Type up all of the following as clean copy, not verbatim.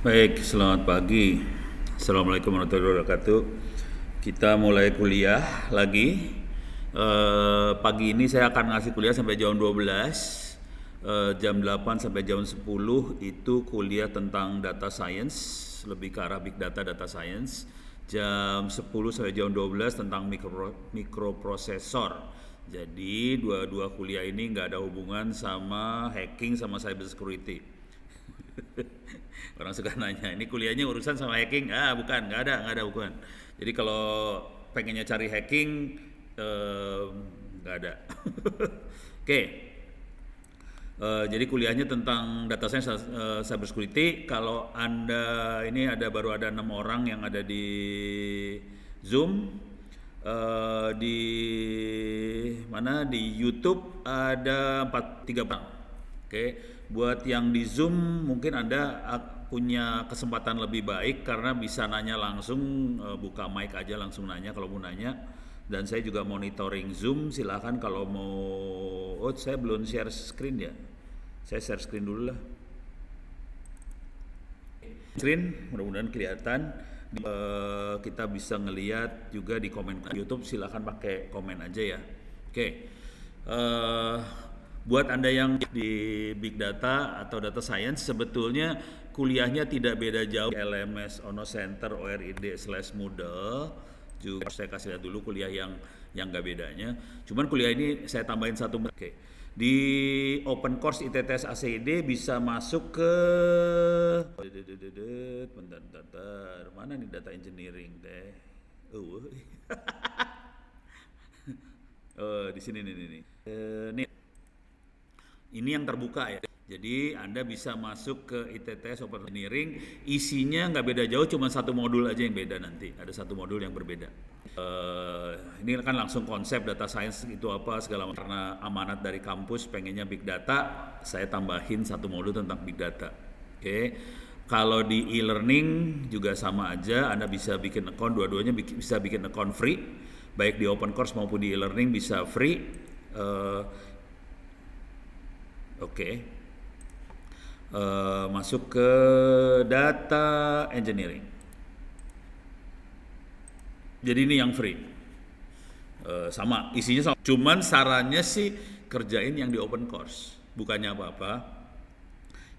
Baik, selamat pagi. Assalamualaikum warahmatullahi wabarakatuh. Kita mulai kuliah lagi. Pagi ini saya akan ngasih kuliah sampai jam 12. Jam 8 sampai jam 10 itu kuliah tentang data science, lebih ke arah big data, data science. Jam 10 sampai jam 12 tentang mikroprosesor. Jadi dua kuliah ini nggak ada hubungan sama hacking sama cyber security. Orang suka nanya, ini kuliahnya urusan sama hacking? Bukan, nggak ada bukan. Jadi kalau pengennya cari hacking, nggak ada. Oke, jadi kuliahnya tentang data science, cyber security. Kalau Anda ini baru ada 6 orang yang ada di Zoom. Di mana di YouTube ada 3 orang. Oke, buat yang di Zoom mungkin Anda punya kesempatan lebih baik karena bisa nanya langsung, buka mic aja langsung nanya kalau mau nanya. Dan saya juga monitoring Zoom, silakan kalau mau. Saya belum share screen ya. Saya share screen dulu lah. Screen mudah-mudahan kelihatan. Kita bisa ngelihat juga di komen YouTube, silakan pakai komen aja ya. Oke. Buat Anda yang di big data atau data science, sebetulnya kuliahnya tidak beda jauh LMS, Ono Center, ORID/Moodle. Juga saya kasih lihat dulu kuliah yang nggak bedanya. Cuman kuliah ini saya tambahin satu. Oke. Di open course ITTS ACD bisa masuk ke bentar. Mana nih data engineering teh? Di sini nih. Nih. Ini yang terbuka ya. Jadi Anda bisa masuk ke ITTS Open Engineering, isinya nggak beda jauh, cuma satu modul aja yang beda nanti. Ada satu modul yang berbeda. Ini kan langsung konsep data science itu apa segala macam. Karena amanat dari kampus pengennya big data, saya tambahin satu modul tentang big data. Oke. Kalau di e-learning juga sama aja, Anda bisa bikin account, dua-duanya bisa bikin account free, baik di open course maupun di e-learning bisa free. Oke. Masuk ke data engineering. Jadi ini yang free. Sama, isinya sama. Cuman sarannya sih kerjain yang di open course. Bukannya apa-apa.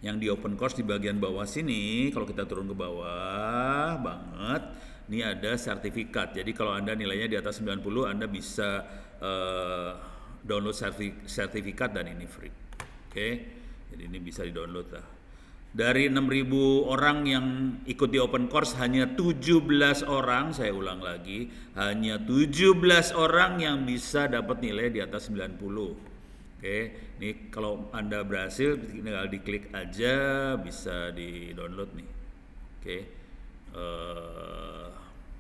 Yang di open course di bagian bawah sini, kalau kita turun ke bawah banget, ini ada sertifikat. Jadi kalau Anda nilainya di atas 90, Anda bisa download sertifikat dan ini free. Oke, jadi ini bisa di-download lah. Dari 6.000 orang yang ikut di open course, hanya 17 orang, saya ulang lagi, hanya 17 orang yang bisa dapat nilai di atas 90. Oke, ini kalau Anda berhasil, tinggal diklik aja, bisa di-download nih. Oke,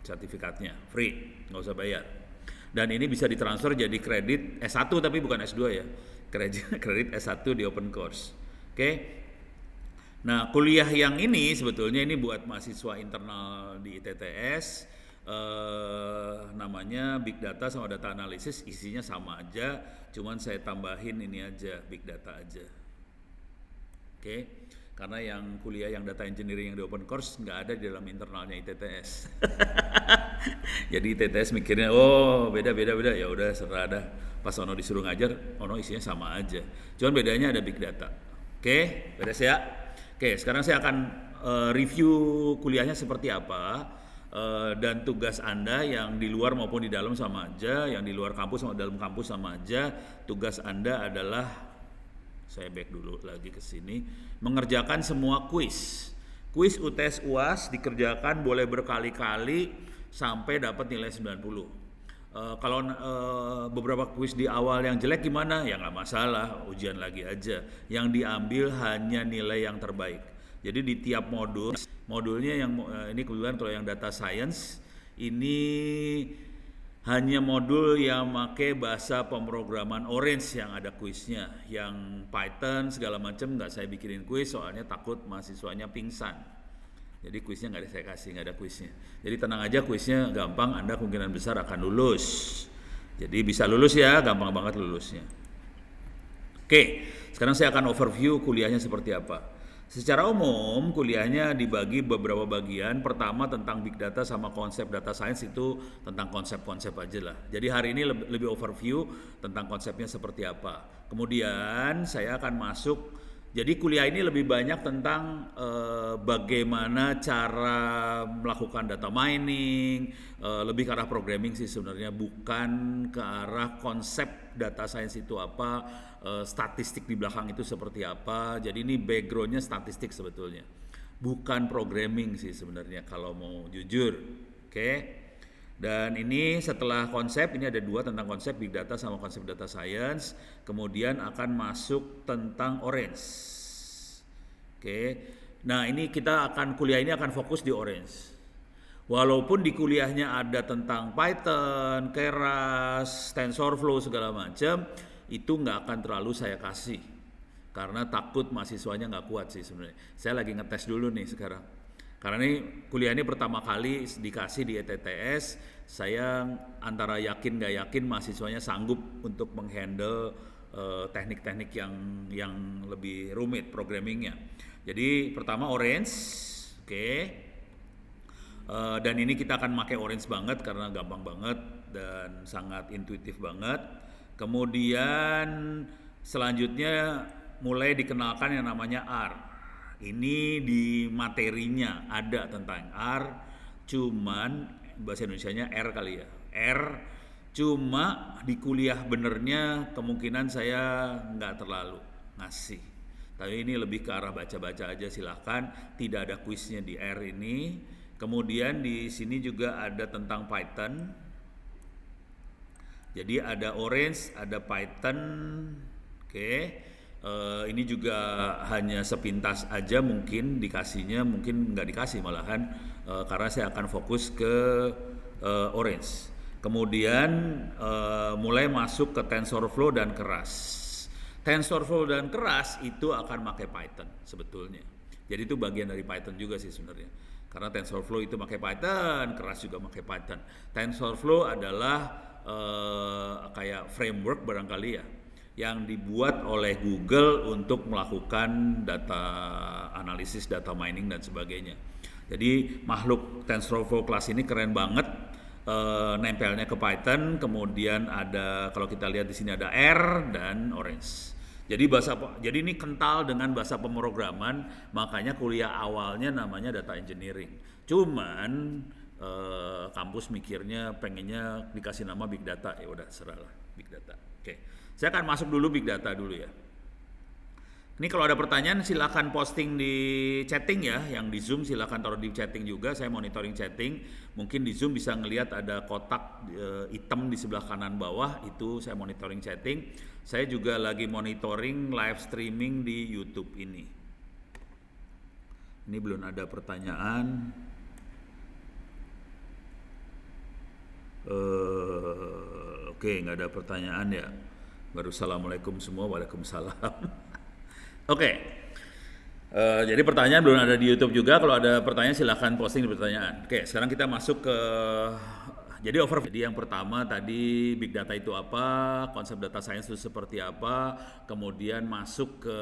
sertifikatnya, free, nggak usah bayar. Dan ini bisa ditransfer jadi kredit S1 tapi bukan S2 ya. Kredit S1 di open course. Oke. Nah, kuliah yang ini sebetulnya ini buat mahasiswa internal di ITTS, namanya Big Data sama Data Analysis, isinya sama aja, cuman saya tambahin ini aja, Big Data aja. Oke. Karena yang kuliah yang Data Engineering yang di open course nggak ada di dalam internalnya ITTS. Jadi ITTS mikirnya, beda, ya udah serah dah. Pas Ono disuruh ngajar, Ono isinya sama aja. Cuman bedanya ada big data. Oke, beres ya. Oke, sekarang saya akan review kuliahnya seperti apa, dan tugas Anda yang di luar maupun di dalam sama aja, yang di luar kampus sama dalam kampus sama aja. Tugas Anda adalah, saya back dulu lagi ke sini, mengerjakan semua kuis. Kuis UTS UAS dikerjakan boleh berkali-kali sampai dapat nilai 90. Kalau beberapa kuis di awal yang jelek gimana? Ya nggak masalah, ujian lagi aja. Yang diambil hanya nilai yang terbaik. Jadi di tiap modulnya yang ini kebetulan kalau yang data science ini hanya modul yang pakai bahasa pemrograman Orange yang ada kuisnya. Yang Python segala macam nggak saya bikinin kuis, soalnya takut mahasiswanya pingsan. Jadi kuisnya nggak saya kasih, nggak ada kuisnya. Jadi tenang aja, kuisnya gampang, Anda kemungkinan besar akan lulus. Jadi bisa lulus ya, gampang banget lulusnya. Oke, sekarang saya akan overview kuliahnya seperti apa. Secara umum, kuliahnya dibagi beberapa bagian. Pertama tentang big data sama konsep data science, itu tentang konsep-konsep aja lah. Jadi hari ini lebih overview tentang konsepnya seperti apa. Kemudian saya akan masuk, jadi kuliah ini lebih banyak tentang bagaimana cara melakukan data mining, lebih ke arah programming sih sebenarnya, bukan ke arah konsep data science itu apa, statistik di belakang itu seperti apa. Jadi ini backgroundnya statistik sebetulnya, bukan programming sih sebenarnya kalau mau jujur. Oke. Dan ini setelah konsep, ini ada dua tentang konsep big data sama konsep data science. Kemudian akan masuk tentang Orange. Oke. Nah ini kuliah ini akan fokus di Orange. Walaupun di kuliahnya ada tentang Python, Keras, TensorFlow segala macam, itu nggak akan terlalu saya kasih. Karena takut mahasiswanya nggak kuat sih sebenarnya. Saya lagi ngetes dulu nih sekarang. Karena ini kuliah ini pertama kali dikasih di ETTS, saya antara yakin nggak yakin mahasiswanya sanggup untuk menghandle teknik-teknik yang lebih rumit programmingnya. Jadi pertama Orange, oke. Dan ini kita akan pakai Orange banget karena gampang banget dan sangat intuitif banget. Kemudian selanjutnya mulai dikenalkan yang namanya R. Ini di materinya ada tentang R, cuman bahasa Indonesianya R kali ya. R, cuma di kuliah benernya kemungkinan saya nggak terlalu ngasih. Tapi ini lebih ke arah baca-baca aja, silahkan. Tidak ada kuisnya di R ini. Kemudian di sini juga ada tentang Python. Jadi ada Orange, ada Python, oke. Ini juga hanya sepintas aja mungkin dikasihnya, mungkin nggak dikasih malahan, karena saya akan fokus ke Orange. Kemudian mulai masuk ke TensorFlow dan Keras. TensorFlow dan Keras itu akan pakai Python sebetulnya. Jadi itu bagian dari Python juga sih sebenarnya. Karena TensorFlow itu pakai Python, Keras juga pakai Python. TensorFlow adalah kayak framework barangkali ya, yang dibuat oleh Google untuk melakukan data analisis, data mining dan sebagainya. Jadi makhluk TensorFlow kelas ini keren banget, nempelnya ke Python. Kemudian ada, kalau kita lihat di sini ada R dan Orange. Jadi ini kental dengan bahasa pemrograman, makanya kuliah awalnya namanya data engineering. Cuman kampus mikirnya pengennya dikasih nama big data, ya udah serahlah big data. Oke. Saya akan masuk dulu big data dulu ya. Ini kalau ada pertanyaan silakan posting di chatting ya, yang di Zoom silakan taruh di chatting juga. Saya monitoring chatting. Mungkin di Zoom bisa ngelihat ada kotak hitam di sebelah kanan bawah, itu saya monitoring chatting. Saya juga lagi monitoring live streaming di YouTube ini. Ini belum ada pertanyaan. Oke, nggak ada pertanyaan ya. Baru assalamualaikum semua, waalaikumsalam. Oke. Jadi pertanyaan belum ada di YouTube juga. Kalau ada pertanyaan silahkan posting di pertanyaan. Oke, sekarang kita masuk ke jadi overview. Jadi yang pertama tadi big data itu apa, konsep data science itu seperti apa, kemudian masuk ke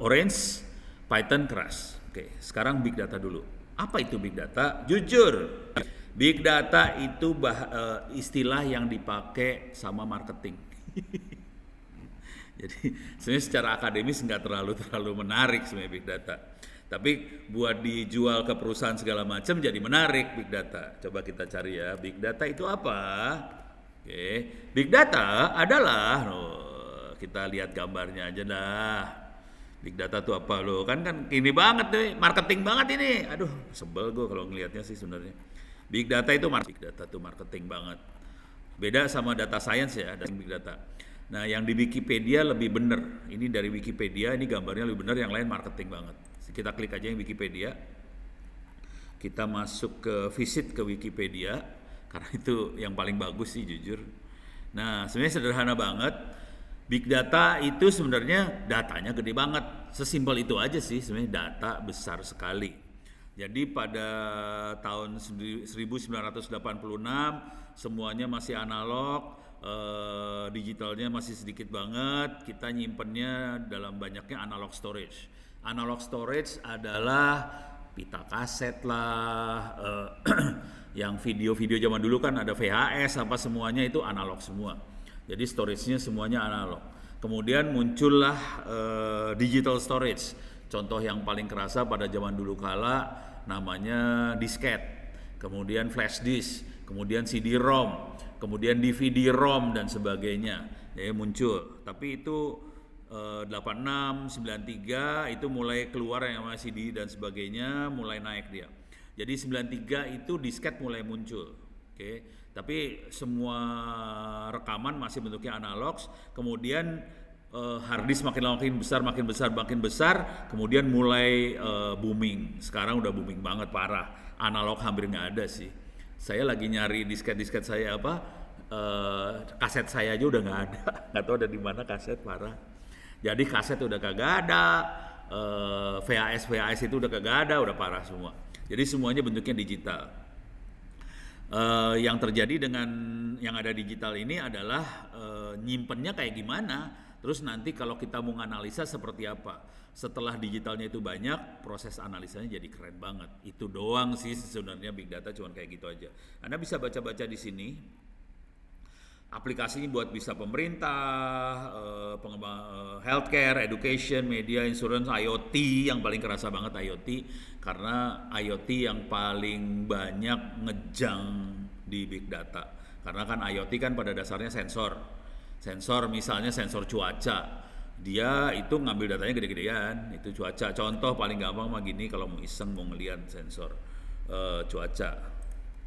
Orange, Python, Keras. Oke, sekarang big data dulu. Apa itu big data? Jujur, big data itu istilah yang dipakai sama marketing. Jadi sebenarnya secara akademis nggak terlalu menarik sebenarnya big data. Tapi buat dijual ke perusahaan segala macam jadi menarik big data. Coba kita cari ya, big data itu apa? Oke, big data adalah, kita lihat gambarnya aja dah. Big data itu apa lo? Kan ini banget nih, marketing banget ini. Aduh, sebel gue kalau ngelihatnya sih sebenarnya. Big data itu marketing banget. Beda sama data science ya, dan big data. Nah, yang di Wikipedia lebih bener. Ini dari Wikipedia, ini gambarnya lebih bener, yang lain marketing banget. Kita klik aja yang Wikipedia. Kita masuk ke visit ke Wikipedia, karena itu yang paling bagus sih jujur. Nah, sebenarnya sederhana banget. Big data itu sebenarnya datanya gede banget. Sesimpel itu aja sih sebenarnya, data besar sekali. Jadi pada tahun 1986 semuanya masih analog. digitalnya masih sedikit banget, kita nyimpennya dalam banyaknya analog storage. Analog storage adalah pita kaset lah, yang video-video zaman dulu kan ada VHS apa semuanya itu analog semua. Jadi storage-nya semuanya analog. Kemudian muncullah digital storage. Contoh yang paling kerasa pada zaman dulu kala namanya disket, kemudian flash disk, kemudian CD-ROM, kemudian DVD-ROM dan sebagainya. Ya, muncul. Tapi itu 86, 93 itu mulai keluar yang namanya CD dan sebagainya, mulai naik dia. Jadi 93 itu disket mulai muncul. Oke. Tapi semua rekaman masih bentuknya analog. Kemudian hard disk makin lama makin besar, kemudian mulai booming. Sekarang udah booming banget, parah. Analog hampir nggak ada sih. Saya lagi nyari disket saya kaset saya aja udah nggak ada. Nggak tahu ada di mana kaset, parah. Jadi kaset udah kagak ada, VHS itu udah kagak ada, udah parah semua. Jadi semuanya bentuknya digital. Yang terjadi dengan yang ada digital ini adalah nyimpennya kayak gimana, terus nanti kalau kita mau analisa seperti apa. Setelah digitalnya itu banyak, proses analisanya jadi keren banget. Itu doang sih sebenarnya big data, cuman kayak gitu aja. Anda bisa baca-baca di sini. Aplikasinya buat bisa pemerintah, healthcare, education, media, insurance, IoT, yang paling kerasa banget IoT, karena IoT yang paling banyak ngejang di big data. Karena kan IoT kan pada dasarnya sensor misalnya sensor cuaca, dia itu ngambil datanya gede-gedean, itu cuaca. Contoh paling gampang mah gini, kalau mau iseng mau ngeliat sensor cuaca,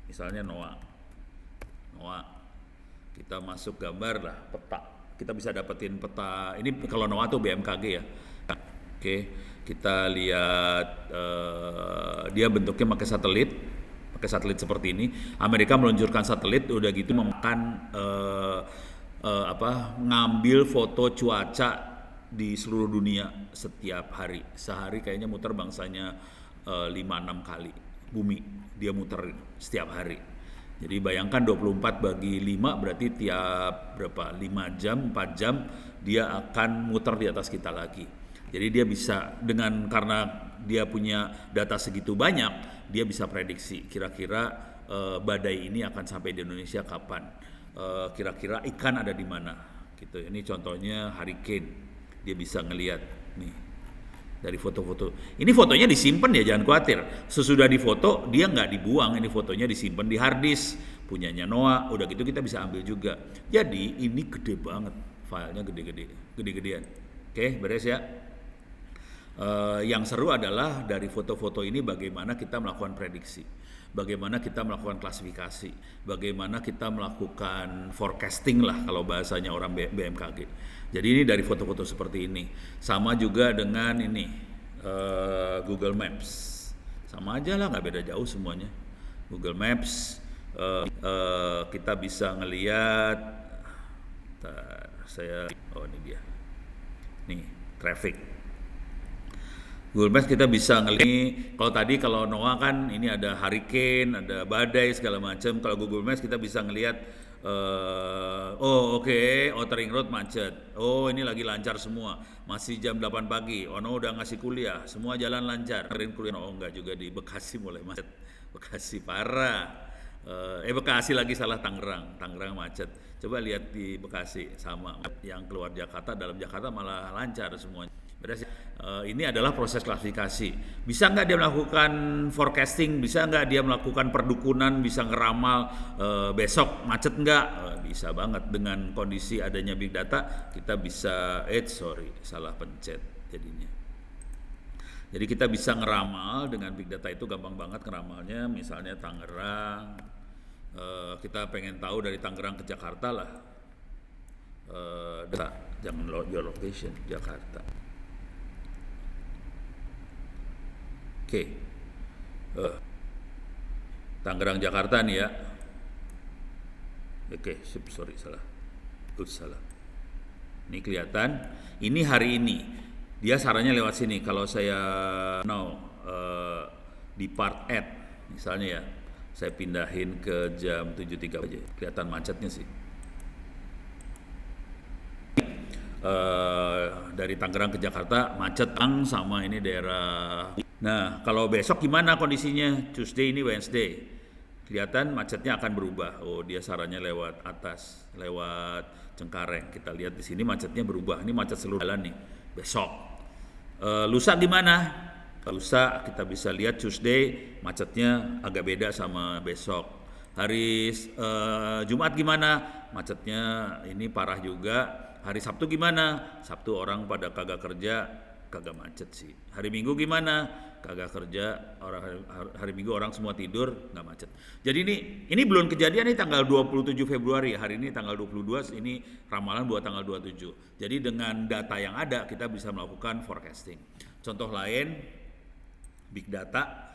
misalnya NOAA. Kita masuk gambar lah, peta. Kita bisa dapetin peta. Ini kalau NOAA tuh BMKG ya. Oke, kita lihat dia bentuknya pakai satelit seperti ini. Amerika meluncurkan satelit, udah gitu memakan ngambil foto cuaca di seluruh dunia setiap hari. Sehari kayaknya muter bangsanya 5-6 kali. Bumi dia muter setiap hari. Jadi bayangkan 24 bagi 5 berarti tiap 5 jam, 4 jam dia akan muter di atas kita lagi. Jadi dia bisa karena dia punya data segitu banyak, dia bisa prediksi kira-kira badai ini akan sampai di Indonesia kapan. Kira-kira ikan ada di mana. Gitu. Ini contohnya hurricane. Dia bisa ngelihat nih. Dari foto-foto. Ini fotonya disimpan ya, jangan khawatir. Sesudah difoto dia nggak dibuang, ini fotonya disimpan di hard disk punyanya NOAA. Udah gitu kita bisa ambil juga. Jadi ini gede banget, filenya gede-gedean. Oke, beres ya. Yang seru adalah dari foto-foto ini bagaimana kita melakukan prediksi, bagaimana kita melakukan klasifikasi, bagaimana kita melakukan forecasting lah kalau bahasanya orang BMKG. Jadi ini dari foto-foto seperti ini. Sama juga dengan ini Google Maps. Sama aja lah, nggak beda jauh semuanya. Google Maps kita bisa ngelihat. Ini dia. Nih traffic. Google Maps kita bisa ngelihat. Kalau NOAA kan ini ada hurricane, ada badai segala macam. Kalau Google Maps kita bisa ngelihat. Outer Ring Road macet. Ini lagi lancar semua. Masih jam 8 pagi. Udah ngasih kuliah. Semua jalan lancar. Kuliah. Enggak juga di Bekasi mulai macet. Bekasi parah. Bekasi lagi salah, Tangerang macet. Coba lihat di Bekasi sama. Yang keluar Jakarta, dalam Jakarta malah lancar semuanya. Ini adalah proses klasifikasi. Bisa nggak dia melakukan forecasting? Bisa nggak dia melakukan perdukunan? Bisa ngeramal besok macet nggak? Bisa banget. Dengan kondisi adanya big data kita bisa salah pencet jadinya. Jadi kita bisa ngeramal dengan big data, itu gampang banget ngeramalnya. Misalnya Tangerang, kita pengen tahu dari Tangerang ke Jakarta lah. Jangan geolocation Jakarta. Oke. Tangerang Jakarta nih ya. Oke, salah. Salah. Ini kelihatan. Ini hari ini. Dia sarannya lewat sini. Kalau saya di part add misalnya ya, saya pindahin ke jam 7.30 aja. Kelihatan macetnya sih. dari Tangerang ke Jakarta macet sama ini daerah. Nah, kalau besok gimana kondisinya? Tuesday ini Wednesday. Kelihatan macetnya akan berubah. Oh, dia sarannya lewat atas, lewat Cengkareng. Kita lihat di sini macetnya berubah. Ini macet seluruh jalan nih. Besok. Lusa gimana? Lusa kita bisa lihat Tuesday macetnya agak beda sama besok. Hari Jumat gimana? Macetnya ini parah juga. Hari Sabtu gimana? Sabtu orang pada kagak kerja, kagak macet sih. Hari Minggu gimana? Kagak kerja, hari Minggu orang semua tidur, nggak macet. Jadi ini belum kejadian nih tanggal 27 Februari. Hari ini tanggal 22, ini ramalan buat tanggal 27. Jadi dengan data yang ada kita bisa melakukan forecasting. Contoh lain, big data.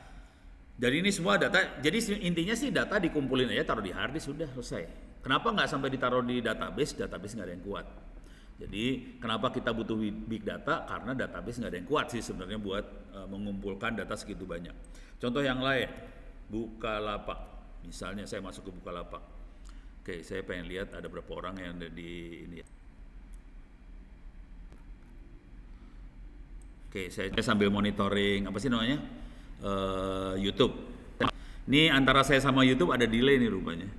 Jadi ini semua data, jadi intinya sih data dikumpulin aja, taruh di hard disk, sudah selesai. Kenapa nggak sampai ditaruh di database? Database nggak ada yang kuat. Jadi kenapa kita butuh big data? Karena database nggak ada yang kuat sih sebenarnya buat mengumpulkan data segitu banyak. Contoh yang lain, Bukalapak. Misalnya saya masuk ke Bukalapak. Oke, saya pengen lihat ada berapa orang yang ada di ini. Oke, saya sambil monitoring apa sih namanya? YouTube. Ini antara saya sama YouTube ada delay nih rupanya.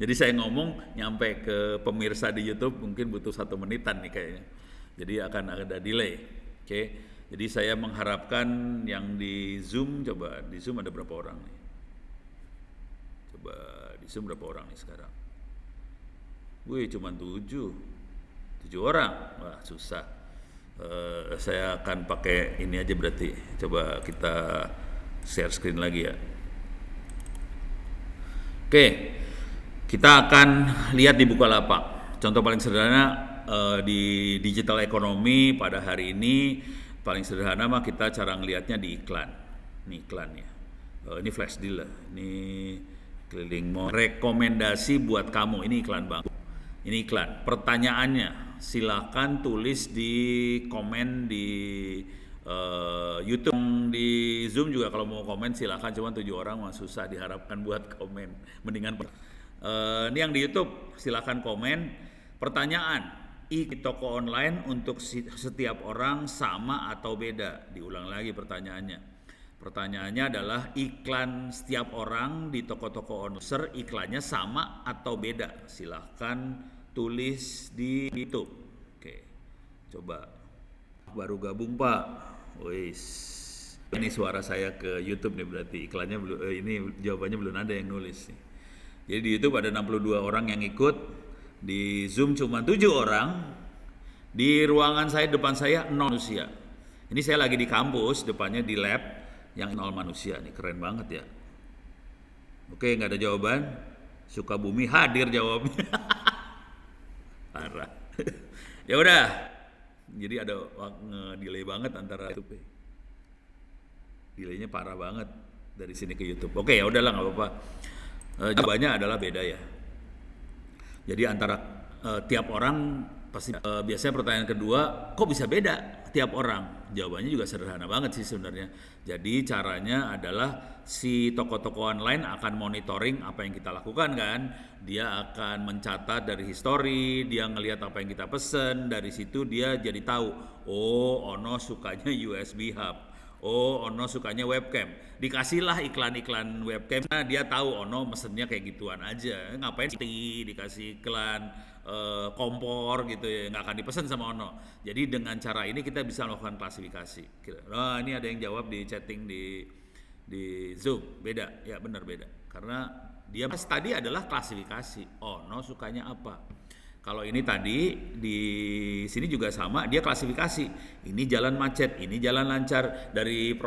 Jadi saya ngomong nyampe ke pemirsa di YouTube mungkin butuh 1 menitan nih kayaknya. Jadi akan ada delay. Oke. Jadi saya mengharapkan yang di Zoom, coba di Zoom ada berapa orang nih? Coba di Zoom berapa orang nih sekarang? Wih, cuma 7 orang. Wah, susah. Saya akan pakai ini aja berarti. Coba kita share screen lagi ya. Oke, kita akan lihat di Bukalapak. Contoh paling sederhana di digital ekonomi pada hari ini paling sederhana mah kita cara ngelihatnya di iklan. Ini iklannya. Ini flash deal lah. Ini keliling mall. Rekomendasi buat kamu. Ini iklan bang. Ini iklan. Pertanyaannya, silakan tulis di komen di YouTube. Di Zoom juga kalau mau komen silakan, cuma 7 orang mah susah diharapkan buat komen. Mendingan ini yang di YouTube silakan komen. Pertanyaan, toko online untuk setiap orang sama atau beda? Diulang lagi pertanyaannya. Pertanyaannya adalah iklan setiap orang di toko-toko online iklannya sama atau beda? Silahkan tulis di YouTube. Oke, coba. Baru gabung Pak. Wis. Ini suara saya ke YouTube nih berarti iklannya belum. Ini jawabannya belum ada yang nulis nih. Jadi di YouTube ada 62 orang yang ikut. Di Zoom cuma 7 orang. Di ruangan saya depan saya 0 manusia. Ini saya lagi di kampus, depannya di lab. Yang 0 manusia nih, keren banget ya. Oke, nggak ada jawaban. Sukabumi hadir jawabnya. Parah. Ya udah. Jadi ada delay banget antara YouTube. Delaynya parah banget dari sini ke YouTube. Oke, ya udahlah nggak apa-apa. Jawabannya adalah beda ya. Jadi antara tiap orang pasti biasanya pertanyaan kedua, kok bisa beda tiap orang? Jawabannya juga sederhana banget sih sebenarnya. Jadi caranya adalah si toko-toko online akan monitoring apa yang kita lakukan kan. Dia akan mencatat dari history, dia ngelihat apa yang kita pesen, dari situ dia jadi tahu, oh Ono sukanya USB hub, oh Ono sukanya webcam. Dikasihlah iklan-iklan webcam, nah dia tahu Ono mesennya kayak gituan aja. Ngapain dikasih iklan kompor gitu ya, nggak akan dipesan sama Ono. Jadi dengan cara ini kita bisa melakukan klasifikasi. Nah ini ada yang jawab di chatting di Zoom, beda ya, benar beda karena dia tadi adalah klasifikasi Ono sukanya apa. Kalau ini tadi di sini juga sama, dia klasifikasi. Ini jalan macet, ini jalan lancar. Dari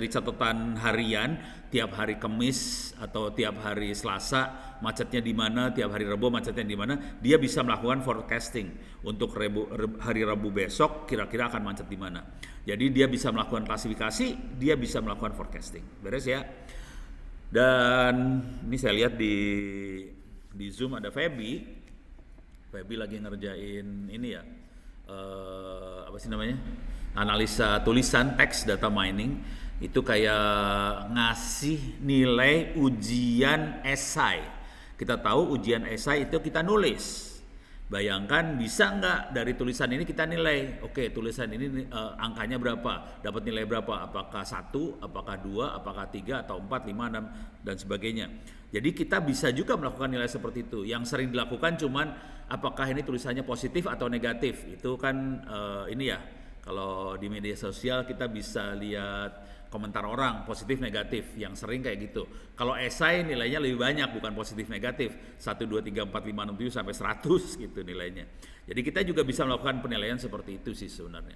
catatan harian, tiap hari Kamis atau tiap hari Selasa macetnya di mana, tiap hari Rabu macetnya di mana. Dia bisa melakukan forecasting untuk hari Rabu besok kira-kira akan macet di mana. Jadi dia bisa melakukan klasifikasi, dia bisa melakukan forecasting. Beres ya. Dan ini saya lihat di Zoom ada Feby lagi ngerjain ini ya, apa sih namanya, analisa tulisan teks data mining. Itu kayak ngasih nilai ujian esai. Kita tahu ujian esai itu kita nulis. Bayangkan bisa nggak dari tulisan ini kita nilai, oke tulisan ini angkanya berapa, dapat nilai berapa, apakah 1, apakah 2, apakah 3, atau 4, 5, 6, dan sebagainya. Jadi kita bisa juga melakukan nilai seperti itu. Yang sering dilakukan cuman apakah ini tulisannya positif atau negatif. Itu kan ini ya, kalau di media sosial kita bisa lihat komentar orang positif negatif, yang sering kayak gitu. Kalau esai nilainya lebih banyak, bukan positif negatif, 1, 2, 3, 4, 5, 6, 7 sampai 100 gitu nilainya. Jadi kita juga bisa melakukan penilaian seperti itu sih sebenarnya.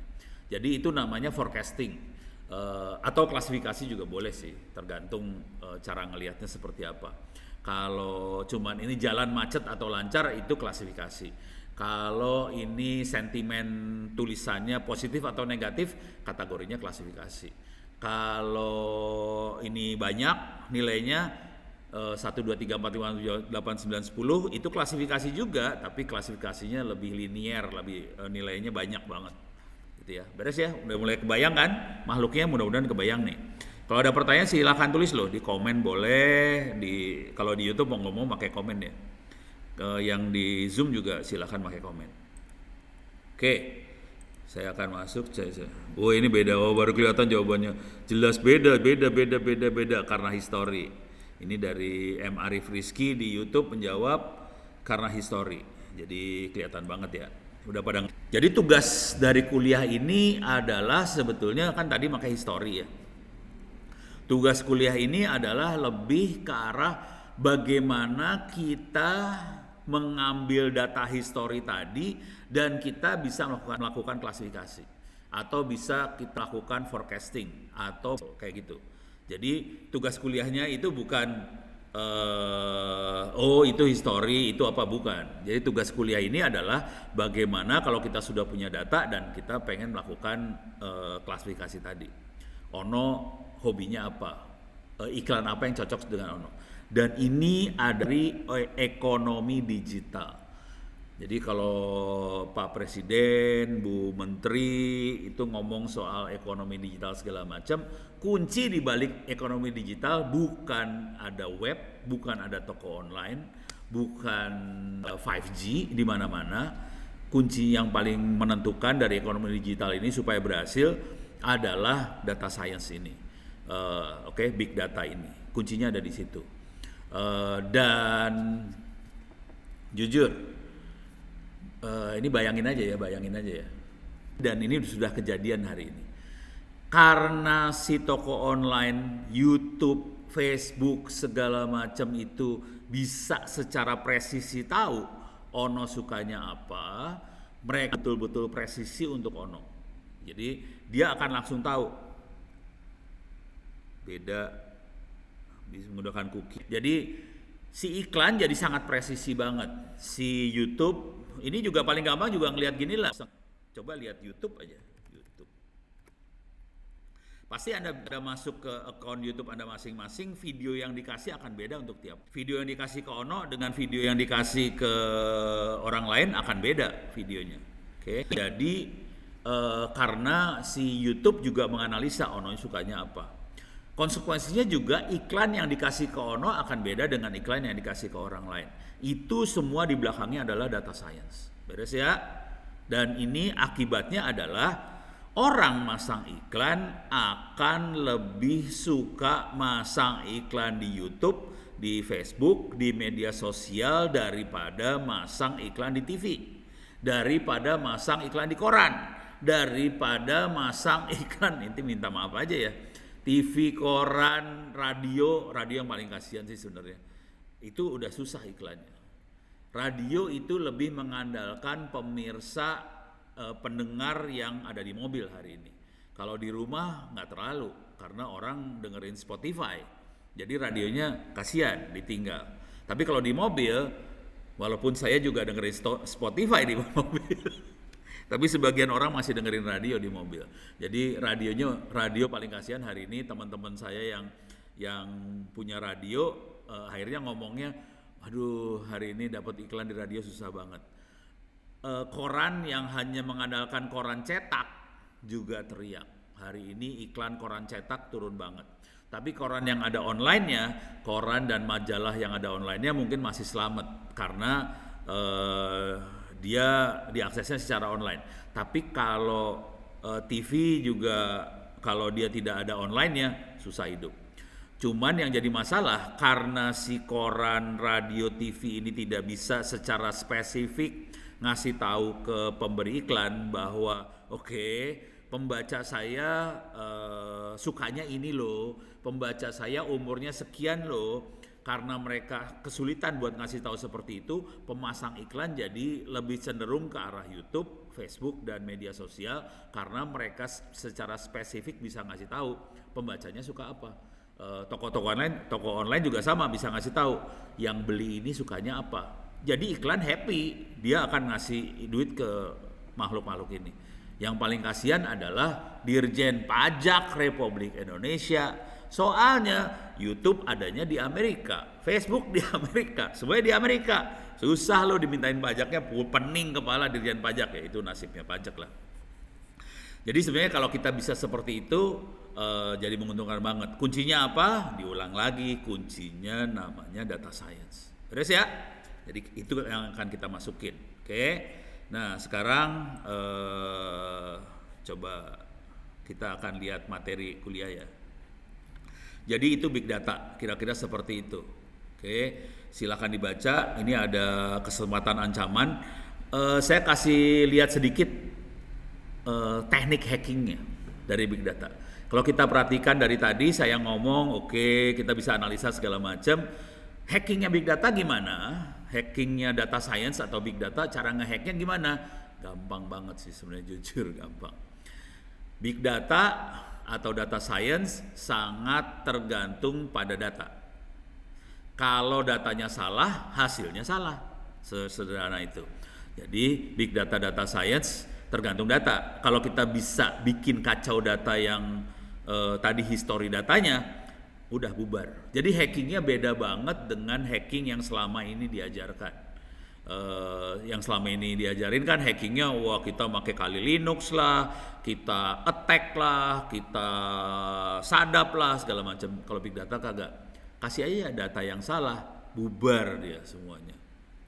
Jadi itu namanya forecasting, atau klasifikasi juga boleh sih, tergantung cara ngelihatnya seperti apa. Kalau cuman ini jalan macet atau lancar, itu klasifikasi. Kalau ini sentimen tulisannya positif atau negatif, kategorinya klasifikasi. Kalau ini banyak nilainya 1, 2, 3, 4, 5, 6, 7, 8, 9, 10, itu klasifikasi juga, tapi klasifikasinya lebih linier, lebih nilainya banyak banget gitu ya. Beres ya, udah mulai kebayang kan makhluknya, mudah-mudahan kebayang nih. Kalau ada pertanyaan silahkan tulis loh, di komen boleh, kalau di YouTube mau ngomong pakai komen ya. Yang di Zoom juga silahkan pakai komen. Oke. Saya akan masuk. Oh ini beda, baru kelihatan jawabannya. Jelas beda karena histori. Ini dari M. Arif Rizky di YouTube menjawab karena histori. Jadi kelihatan banget ya. Udah pada. Jadi tugas dari kuliah ini adalah sebetulnya kan tadi pakai histori ya. Tugas kuliah ini adalah lebih ke arah bagaimana kita mengambil data histori tadi dan kita bisa melakukan klasifikasi atau bisa kita lakukan forecasting atau kayak gitu. Jadi tugas kuliahnya itu bukan itu histori, itu apa, bukan. Jadi tugas kuliah ini adalah bagaimana kalau kita sudah punya data dan kita pengen melakukan klasifikasi tadi. Ono hobinya apa? Iklan apa yang cocok dengan Ono? Dan ini ada dari ekonomi digital. Jadi kalau Pak Presiden, Bu Menteri itu ngomong soal ekonomi digital segala macam, kunci di balik ekonomi digital bukan ada web, bukan ada toko online, bukan 5G di mana-mana. Kunci yang paling menentukan dari ekonomi digital ini supaya berhasil adalah data science ini. Big data ini. Kuncinya ada di situ. Dan jujur ini bayangin aja ya. Dan ini sudah kejadian hari ini. Karena si toko online, YouTube, Facebook segala macam itu bisa secara presisi tahu Ono sukanya apa, mereka betul-betul presisi untuk Ono. Jadi dia akan langsung tahu. Beda bisa menggunakan cookie. Jadi si iklan jadi sangat presisi banget. Si YouTube ini juga paling gampang juga ngelihat gini lah. Coba lihat YouTube aja. YouTube. Pasti Anda masuk ke akun YouTube Anda masing-masing, video yang dikasih akan beda untuk tiap. Video yang dikasih ke Ono dengan video yang dikasih ke orang lain akan beda videonya. Oke. Jadi karena si YouTube juga menganalisa Ono sukanya apa. Konsekuensinya juga iklan yang dikasih ke Ono akan beda dengan iklan yang dikasih ke orang lain. Itu semua di belakangnya adalah data science. Beres ya? Dan ini akibatnya adalah orang masang iklan akan lebih suka masang iklan di YouTube, di Facebook, di media sosial daripada masang iklan di TV. Daripada masang iklan di koran. Daripada masang iklan, ini minta maaf aja ya. TV, koran, radio yang paling kasihan sih sebenarnya. Itu udah susah iklannya. Radio itu lebih mengandalkan pemirsa, pendengar yang ada di mobil hari ini. Kalau di rumah nggak terlalu, karena orang dengerin Spotify. Jadi radionya kasihan, ditinggal. Tapi kalau di mobil, walaupun saya juga dengerin Spotify di mobil, tapi sebagian orang masih dengerin radio di mobil. Jadi radio paling kasihan hari ini. Teman-teman saya yang punya radio akhirnya ngomongnya, aduh hari ini dapat iklan di radio susah banget. Koran yang hanya mengandalkan koran cetak juga teriak. Hari ini iklan koran cetak turun banget. Tapi koran yang ada online-nya, koran dan majalah yang ada online-nya mungkin masih selamat karena dia diaksesnya secara online. Tapi kalau TV juga kalau dia tidak ada online-nya susah hidup. Cuman yang jadi masalah karena si koran, radio, TV ini tidak bisa secara spesifik ngasih tahu ke pemberi iklan bahwa oke, pembaca saya sukanya ini loh, pembaca saya umurnya sekian loh. Karena mereka kesulitan buat ngasih tahu seperti itu, pemasang iklan jadi lebih cenderung ke arah YouTube, Facebook, dan media sosial karena mereka secara spesifik bisa ngasih tahu pembacanya suka apa. Toko-toko online juga sama bisa ngasih tahu yang beli ini sukanya apa. Jadi iklan happy, dia akan ngasih duit ke makhluk-makhluk ini. Yang paling kasihan adalah Dirjen Pajak Republik Indonesia. Soalnya YouTube adanya di Amerika, Facebook di Amerika, semuanya di Amerika. Susah lo dimintain pajaknya, pening kepala Dirjen Pajak, ya itu nasibnya pajak lah. Jadi sebenarnya kalau kita bisa seperti itu jadi menguntungkan banget. Kuncinya apa? Diulang lagi, kuncinya namanya data science. Beres ya? Jadi itu yang akan kita masukin. Oke. Nah sekarang coba kita akan lihat materi kuliah ya. Jadi itu big data, kira-kira seperti itu. Oke, silakan dibaca. Ini ada kesempatan ancaman. Saya kasih lihat sedikit teknik hackingnya dari big data. Kalau kita perhatikan dari tadi saya ngomong, oke, kita bisa analisa segala macam. Hackingnya big data gimana? Hackingnya data science atau big data, cara ngehacknya gimana? Gampang banget sih sebenarnya, jujur gampang. Big data atau data science sangat tergantung pada data. Kalau datanya salah, hasilnya salah. Sesederhana itu. Jadi big data, data science tergantung data. Kalau kita bisa bikin kacau data yang tadi history datanya, udah bubar. Jadi hackingnya beda banget dengan hacking yang selama ini diajarkan. Yang selama ini diajarin kan hackingnya, wah kita pakai Kali Linux lah, kita attack lah, kita sadap lah, segala macam. Kalau big data kagak, kasih aja data yang salah, bubar dia semuanya.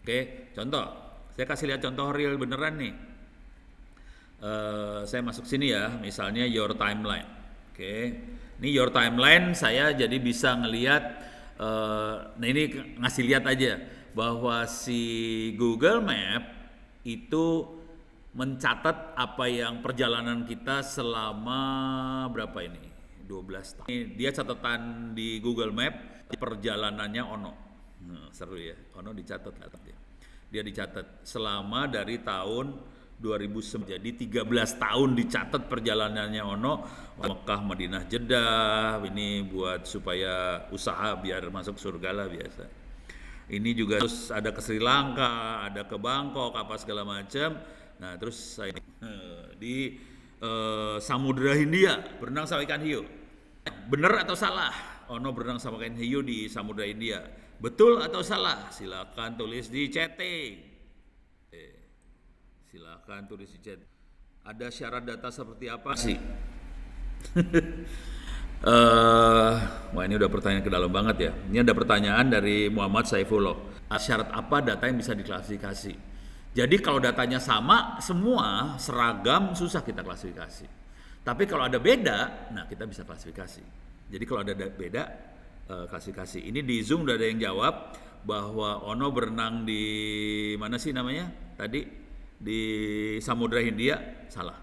Oke, contoh, saya kasih lihat contoh real beneran nih. Saya masuk sini ya, misalnya your timeline. Oke, ini your timeline, saya jadi bisa ngelihat. Nah ini ngasih lihat aja bahwa si Google Map itu mencatat apa yang perjalanan kita selama berapa ini? 12 tahun. Dia catatan di Google Map perjalanannya Ono. Seru ya. Ono dicatat lah dia. Dia dicatat selama dari tahun 2009. Jadi 13 tahun dicatat perjalanannya Ono, Mekah, Madinah, Jeddah. Ini buat supaya usaha biar masuk surga lah biasa. Ini juga terus ada ke Sri Lanka, ada ke Bangkok, apa segala macam. Nah terus saya di Samudra Hindia berenang sama ikan hiu. Benar atau salah? Ono berenang sama ikan hiu di Samudra Hindia. Betul atau salah? Silakan tulis di chatting. Silakan tulis di chat. Ada syarat data seperti apa sih? Wah ini udah pertanyaan ke dalam banget ya. Ini ada pertanyaan dari Muhammad Saifullah. Syarat apa data yang bisa diklasifikasi? Jadi kalau datanya sama, semua seragam, susah kita klasifikasi. Tapi kalau ada beda, nah kita bisa klasifikasi. Jadi kalau ada beda, klasifikasi. Ini di Zoom udah ada yang jawab bahwa Ono berenang di mana sih namanya? Tadi di Samudra Hindia, salah.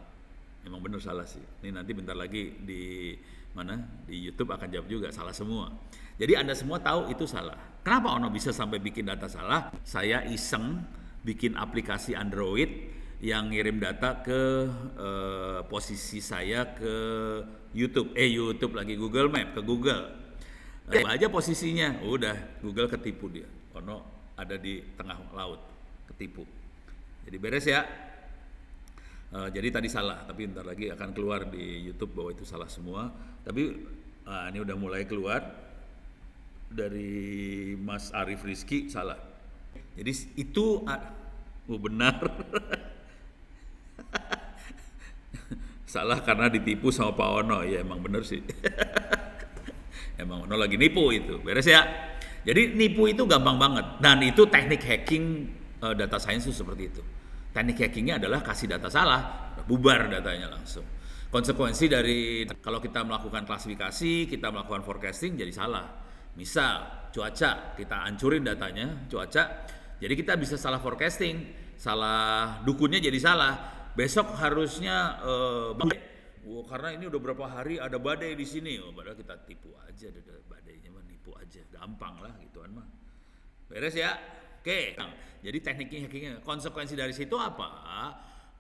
Emang bener salah sih. Ini nanti bentar lagi di mana di YouTube akan jawab juga salah semua. Jadi Anda semua tahu itu salah. Kenapa Ono bisa sampai bikin data salah? Saya iseng bikin aplikasi Android yang ngirim data ke posisi saya ke YouTube. YouTube lagi Google Map ke Google. Aja posisinya, udah Google ketipu dia. Ono ada di tengah laut, ketipu. Jadi beres ya. Jadi tadi salah, tapi bentar lagi akan keluar di YouTube bahwa itu salah semua. Tapi ini udah mulai keluar dari Mas Arif Rizky salah. Jadi itu benar. Salah karena ditipu sama Pak Ono. Ya emang bener sih. Emang Ono lagi nipu itu. Beres ya. Jadi nipu itu gampang banget. Dan itu teknik hacking data science itu seperti itu. Teknik hackingnya adalah kasih data salah, bubar datanya langsung. Konsekuensi dari kalau kita melakukan klasifikasi, kita melakukan forecasting jadi salah. Misal cuaca, kita hancurin datanya cuaca, jadi kita bisa salah forecasting, salah dukunnya jadi salah. Besok harusnya karena ini udah berapa hari ada badai di sini, padahal kita tipu aja, ada badainya mah nipu aja, gampang lah gituan mah. Beres ya? Oke. Jadi tekniknya hackingnya, konsekuensi dari situ apa?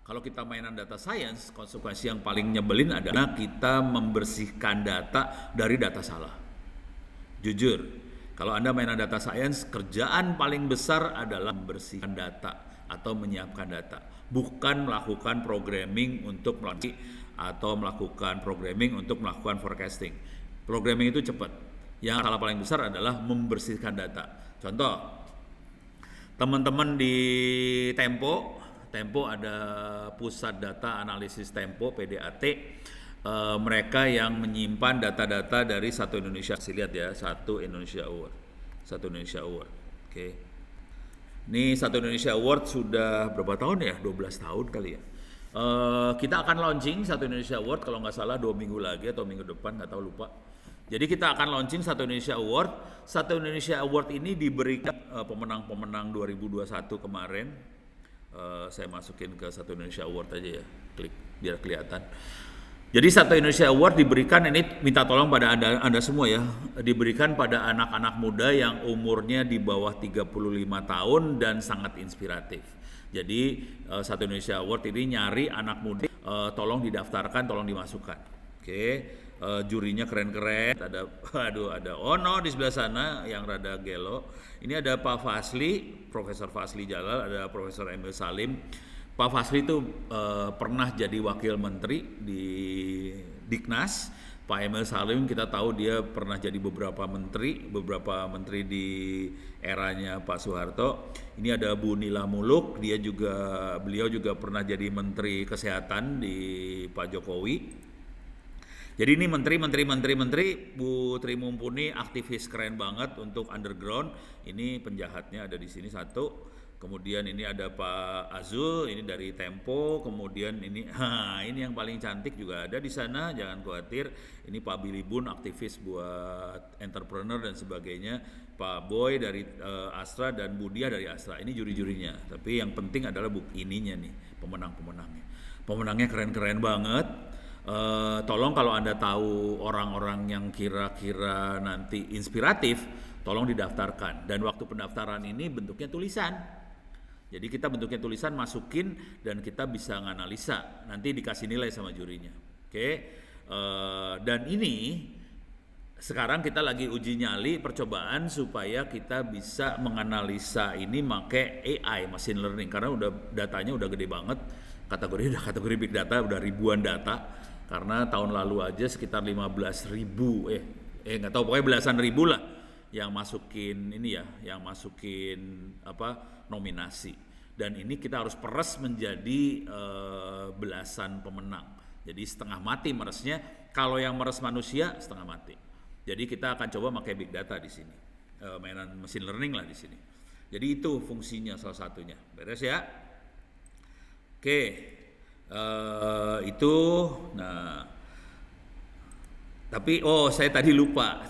Kalau kita mainan data science, konsekuensi yang paling nyebelin adalah kita membersihkan data dari data salah. Jujur, kalau Anda mainan data science, kerjaan paling besar adalah membersihkan data atau menyiapkan data, bukan melakukan programming untuk melakukan atau melakukan programming untuk melakukan forecasting. Programming itu cepat. Yang salah paling besar adalah membersihkan data. Contoh, teman-teman di Tempo ada pusat data analisis Tempo PDAT, mereka yang menyimpan data-data dari Satu Indonesia. Lihat ya, Satu Indonesia Award. Oke. Ini Satu Indonesia Award sudah berapa tahun ya? 12 tahun kali ya. Kita akan launching Satu Indonesia Award kalau nggak salah 2 minggu lagi atau minggu depan, nggak tahu, lupa. Jadi kita akan launching Satu Indonesia Award. Satu Indonesia Award ini diberikan pemenang-pemenang 2021 kemarin. Saya masukin ke Satu Indonesia Award aja ya, klik biar kelihatan. Jadi Satu Indonesia Award diberikan, ini minta tolong pada anda semua ya, diberikan pada anak-anak muda yang umurnya di bawah 35 tahun dan sangat inspiratif. Jadi Satu Indonesia Award ini nyari anak muda, tolong didaftarkan, tolong dimasukkan. Oke. Jurinya keren-keren, ada Ono di sebelah sana yang rada gelo. Ini ada Pak Fasli, Profesor Fasli Jalal, ada Profesor Emil Salim. Pak Fasli itu pernah jadi wakil menteri di Diknas. Pak Emil Salim kita tahu dia pernah jadi beberapa menteri di eranya Pak Soeharto. Ini ada Bu Nila Muluk, beliau juga pernah jadi menteri kesehatan di Pak Jokowi. Jadi ini menteri, Bu Tri Mumpuni aktivis keren banget untuk underground. Ini penjahatnya ada di sini satu. Kemudian ini ada Pak Azul, ini dari Tempo. Kemudian ini yang paling cantik juga ada di sana, jangan khawatir. Ini Pak Billy Bun, aktivis buat entrepreneur dan sebagainya. Pak Boy dari Astra dan Budia dari Astra. Ini juri-jurinya. Tapi yang penting adalah ininya nih, pemenang-pemenangnya. Pemenangnya keren-keren banget. Tolong kalau Anda tahu orang-orang yang kira-kira nanti inspiratif, tolong didaftarkan. Dan waktu pendaftaran ini bentuknya tulisan. Jadi kita bentuknya tulisan, masukin dan kita bisa nganalisa. Nanti dikasih nilai sama jurinya. Oke. Dan ini sekarang kita lagi uji nyali percobaan supaya kita bisa menganalisa ini pakai AI, machine learning, karena datanya udah gede banget. Kategori big data udah ribuan data. Karena tahun lalu aja sekitar 15.000 nggak tahu, pokoknya belasan ribu lah yang masukin nominasi. Dan ini kita harus peres menjadi belasan pemenang. Jadi setengah mati meresnya. Kalau yang meres manusia setengah mati. Jadi kita akan coba pakai big data di sini, mainan machine learning lah di sini. Jadi itu fungsinya salah satunya. Beres ya? Oke. Itu, nah, tapi saya tadi lupa.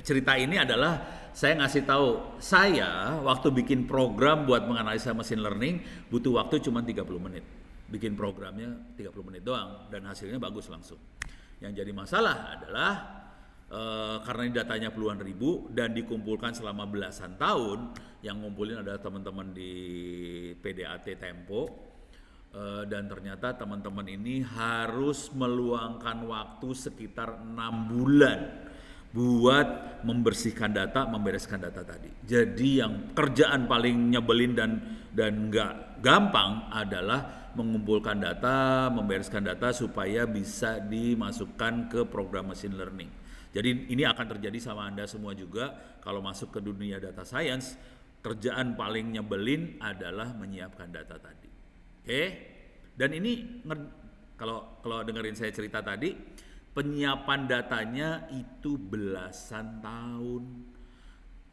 Cerita ini adalah saya ngasih tahu, saya waktu bikin program buat menganalisa machine learning butuh waktu cuma 30 menit. Bikin programnya 30 menit doang dan hasilnya bagus langsung. Yang jadi masalah adalah karena ini datanya puluhan ribu dan dikumpulkan selama belasan tahun, yang ngumpulin adalah teman-teman di PDAT Tempo. Dan ternyata teman-teman ini harus meluangkan waktu sekitar 6 bulan buat membersihkan data, membereskan data tadi. Jadi yang kerjaan paling nyebelin dan nggak gampang adalah mengumpulkan data, membereskan data supaya bisa dimasukkan ke program machine learning. Jadi ini akan terjadi sama Anda semua juga kalau masuk ke dunia data science. Kerjaan paling nyebelin adalah menyiapkan data tadi. Oke, dan ini kalau dengerin saya cerita tadi, penyiapan datanya itu belasan tahun.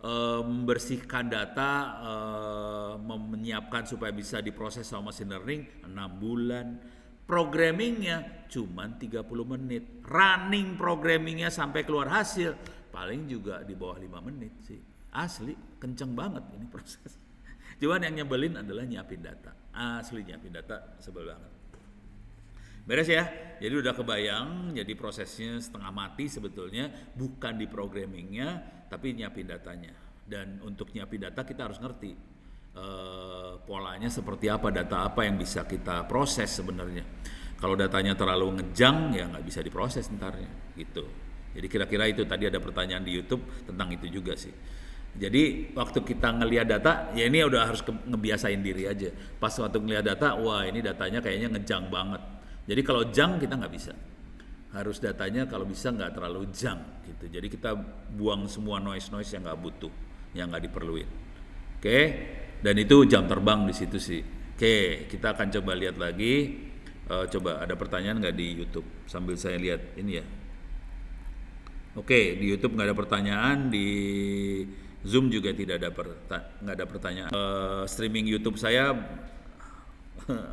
membersihkan data, menyiapkan supaya bisa diproses sama machine learning 6 bulan. Programmingnya cuma 30 menit. Running programmingnya sampai keluar hasil paling juga di bawah 5 menit sih. Asli, kenceng banget ini proses. Cuman yang nyebelin adalah nyiapin data. Asli nyiapin data sebel banget. Beres ya? Jadi udah kebayang, jadi prosesnya setengah mati sebetulnya, bukan di programmingnya, tapi nyiapin datanya. Dan untuk nyiapin data kita harus ngerti polanya seperti apa, data apa yang bisa kita proses sebenarnya. Kalau datanya terlalu ngejang, ya nggak bisa diproses entarnya, gitu. Jadi kira-kira itu tadi ada pertanyaan di YouTube tentang itu juga sih. Jadi waktu kita ngelihat data, ya ini udah harus ngebiasain diri aja. Pas waktu ngelihat data, wah ini datanya kayaknya ngejang banget. Jadi kalau jang kita nggak bisa. Harus datanya kalau bisa nggak terlalu jang gitu. Jadi kita buang semua noise yang nggak butuh, yang nggak diperluin. Oke, dan itu jam terbang di situ sih. Oke, kita akan coba lihat lagi. Coba ada pertanyaan nggak di YouTube sambil saya lihat ini ya. Oke, di YouTube nggak ada pertanyaan, di Zoom juga tidak ada nggak ada pertanyaan. Streaming YouTube saya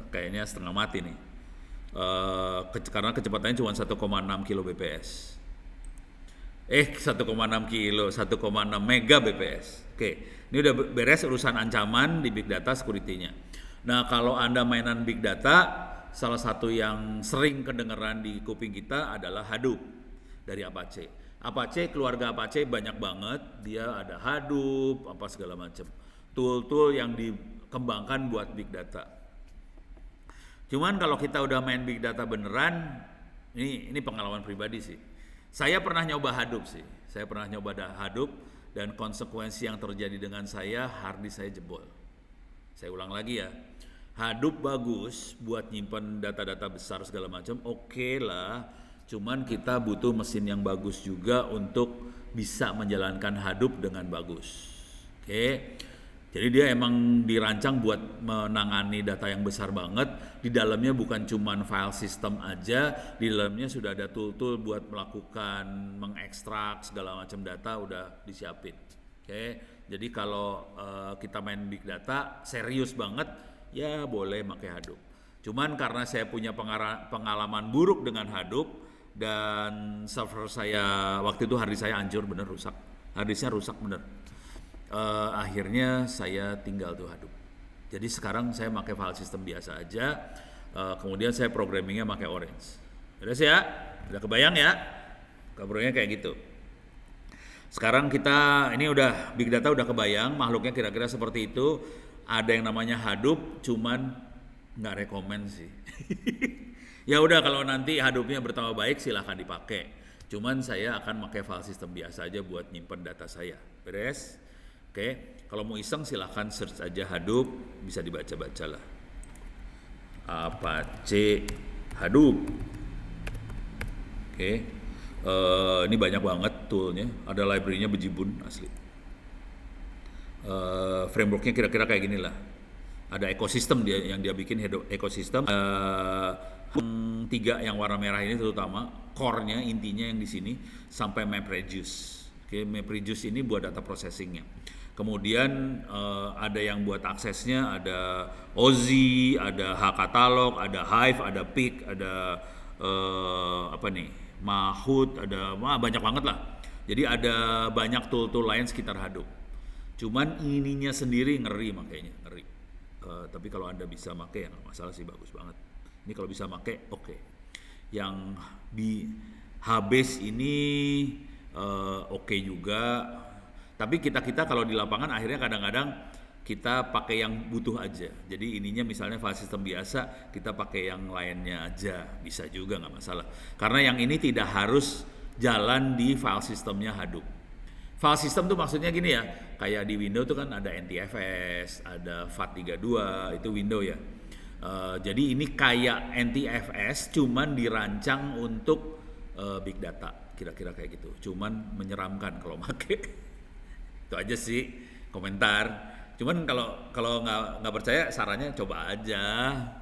kayaknya setengah mati nih. Karena kecepatannya cuma 1,6 kilo bps. 1,6 kilo, 1,6 mega bps. Oke, ini udah beres urusan ancaman di big data security-nya. Nah, kalau Anda mainan big data, salah satu yang sering kedengeran di kuping kita adalah Hadoop dari Apache. Apache, keluarga Apache banyak banget, dia ada Hadoop, apa segala macam. Tool-tool yang dikembangkan buat big data. Cuman kalau kita udah main big data beneran, ini pengalaman pribadi sih. Saya pernah nyoba Hadoop sih. Saya pernah nyoba Hadoop dan konsekuensi yang terjadi dengan saya, hard disk saya jebol. Saya ulang lagi ya. Hadoop bagus buat nyimpen data-data besar segala macam, oke lah. Cuman kita butuh mesin yang bagus juga untuk bisa menjalankan Hadoop dengan bagus. Oke. Jadi dia emang dirancang buat menangani data yang besar banget. Di dalamnya bukan cuman file system aja, di dalamnya sudah ada tool-tool buat melakukan mengekstrak segala macam data udah disiapin. Oke. Jadi kalau kita main big data serius banget, ya boleh pakai Hadoop. Cuman karena saya punya pengalaman buruk dengan Hadoop dan server saya waktu itu hard disk saya hancur bener, rusak. Hard disknya rusak bener. Akhirnya saya tinggal tuh Hadoop. Jadi sekarang saya pakai file system biasa aja. Kemudian saya programmingnya pakai Orange. Udah sih ya, udah kebayang ya? Kabarnya kayak gitu. Sekarang kita ini udah big data udah kebayang, makhluknya kira-kira seperti itu. Ada yang namanya Hadoop, cuman nggak rekomen sih. Ya udah kalau nanti Hadoopnya bertambah baik silahkan dipakai. Cuman saya akan pakai file system biasa aja buat nyimpen data saya. Beres? Oke, kalau mau iseng silahkan search aja Hadoop, bisa dibaca-baca lah. Apache Hadoop. Oke, ini banyak banget toolnya, ada library-nya bejibun asli. Frameworknya kira-kira kayak gini lah. Ada ekosistem yang dia bikin, ekosistem. 3 yang warna merah ini terutama core-nya, intinya yang di sini sampai MapReduce. Oke, MapReduce ini buat data processing-nya. Kemudian ada yang buat aksesnya, ada OZ, ada HKatalog, ada Hive, ada Peak, ada Mahout, ada banyak banget lah. Jadi ada banyak tool-tool lain sekitar Hadoop. Cuman ininya sendiri ngeri makanya, ngeri. Tapi kalau Anda bisa pakai ya nggak masalah sih, bagus banget. Ini kalau bisa pakai oke. Yang di Hbase ini oke juga. Tapi kita kalau di lapangan akhirnya kadang-kadang kita pakai yang butuh aja. Jadi ininya misalnya file system biasa, kita pakai yang lainnya aja, bisa juga nggak masalah. Karena yang ini tidak harus jalan di file systemnya Hadoop. File system tuh maksudnya gini ya, kayak di Windows tuh kan ada NTFS, ada FAT32, itu Windows ya. Jadi ini kayak NTFS, cuman dirancang untuk big data, kira-kira kayak gitu. Cuman menyeramkan kalau pakai. Itu aja sih komentar. Cuman kalau nggak percaya, sarannya coba aja,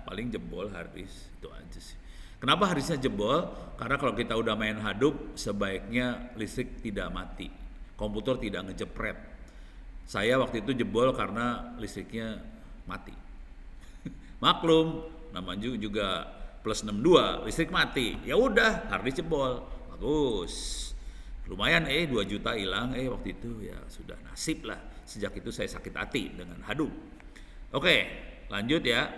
paling jebol hard disk, itu aja sih. Kenapa hard disknya jebol? Karena kalau kita udah main Hadoop, sebaiknya listrik tidak mati, komputer tidak ngejepret. Saya waktu itu jebol karena listriknya mati. Maklum, namanya juga plus 62, listrik mati. Ya udah, harddisk jebol. Bagus. Lumayan 2 juta hilang waktu itu, ya sudah nasib lah. Sejak itu saya sakit hati dengan Hadoop. Oke, lanjut ya.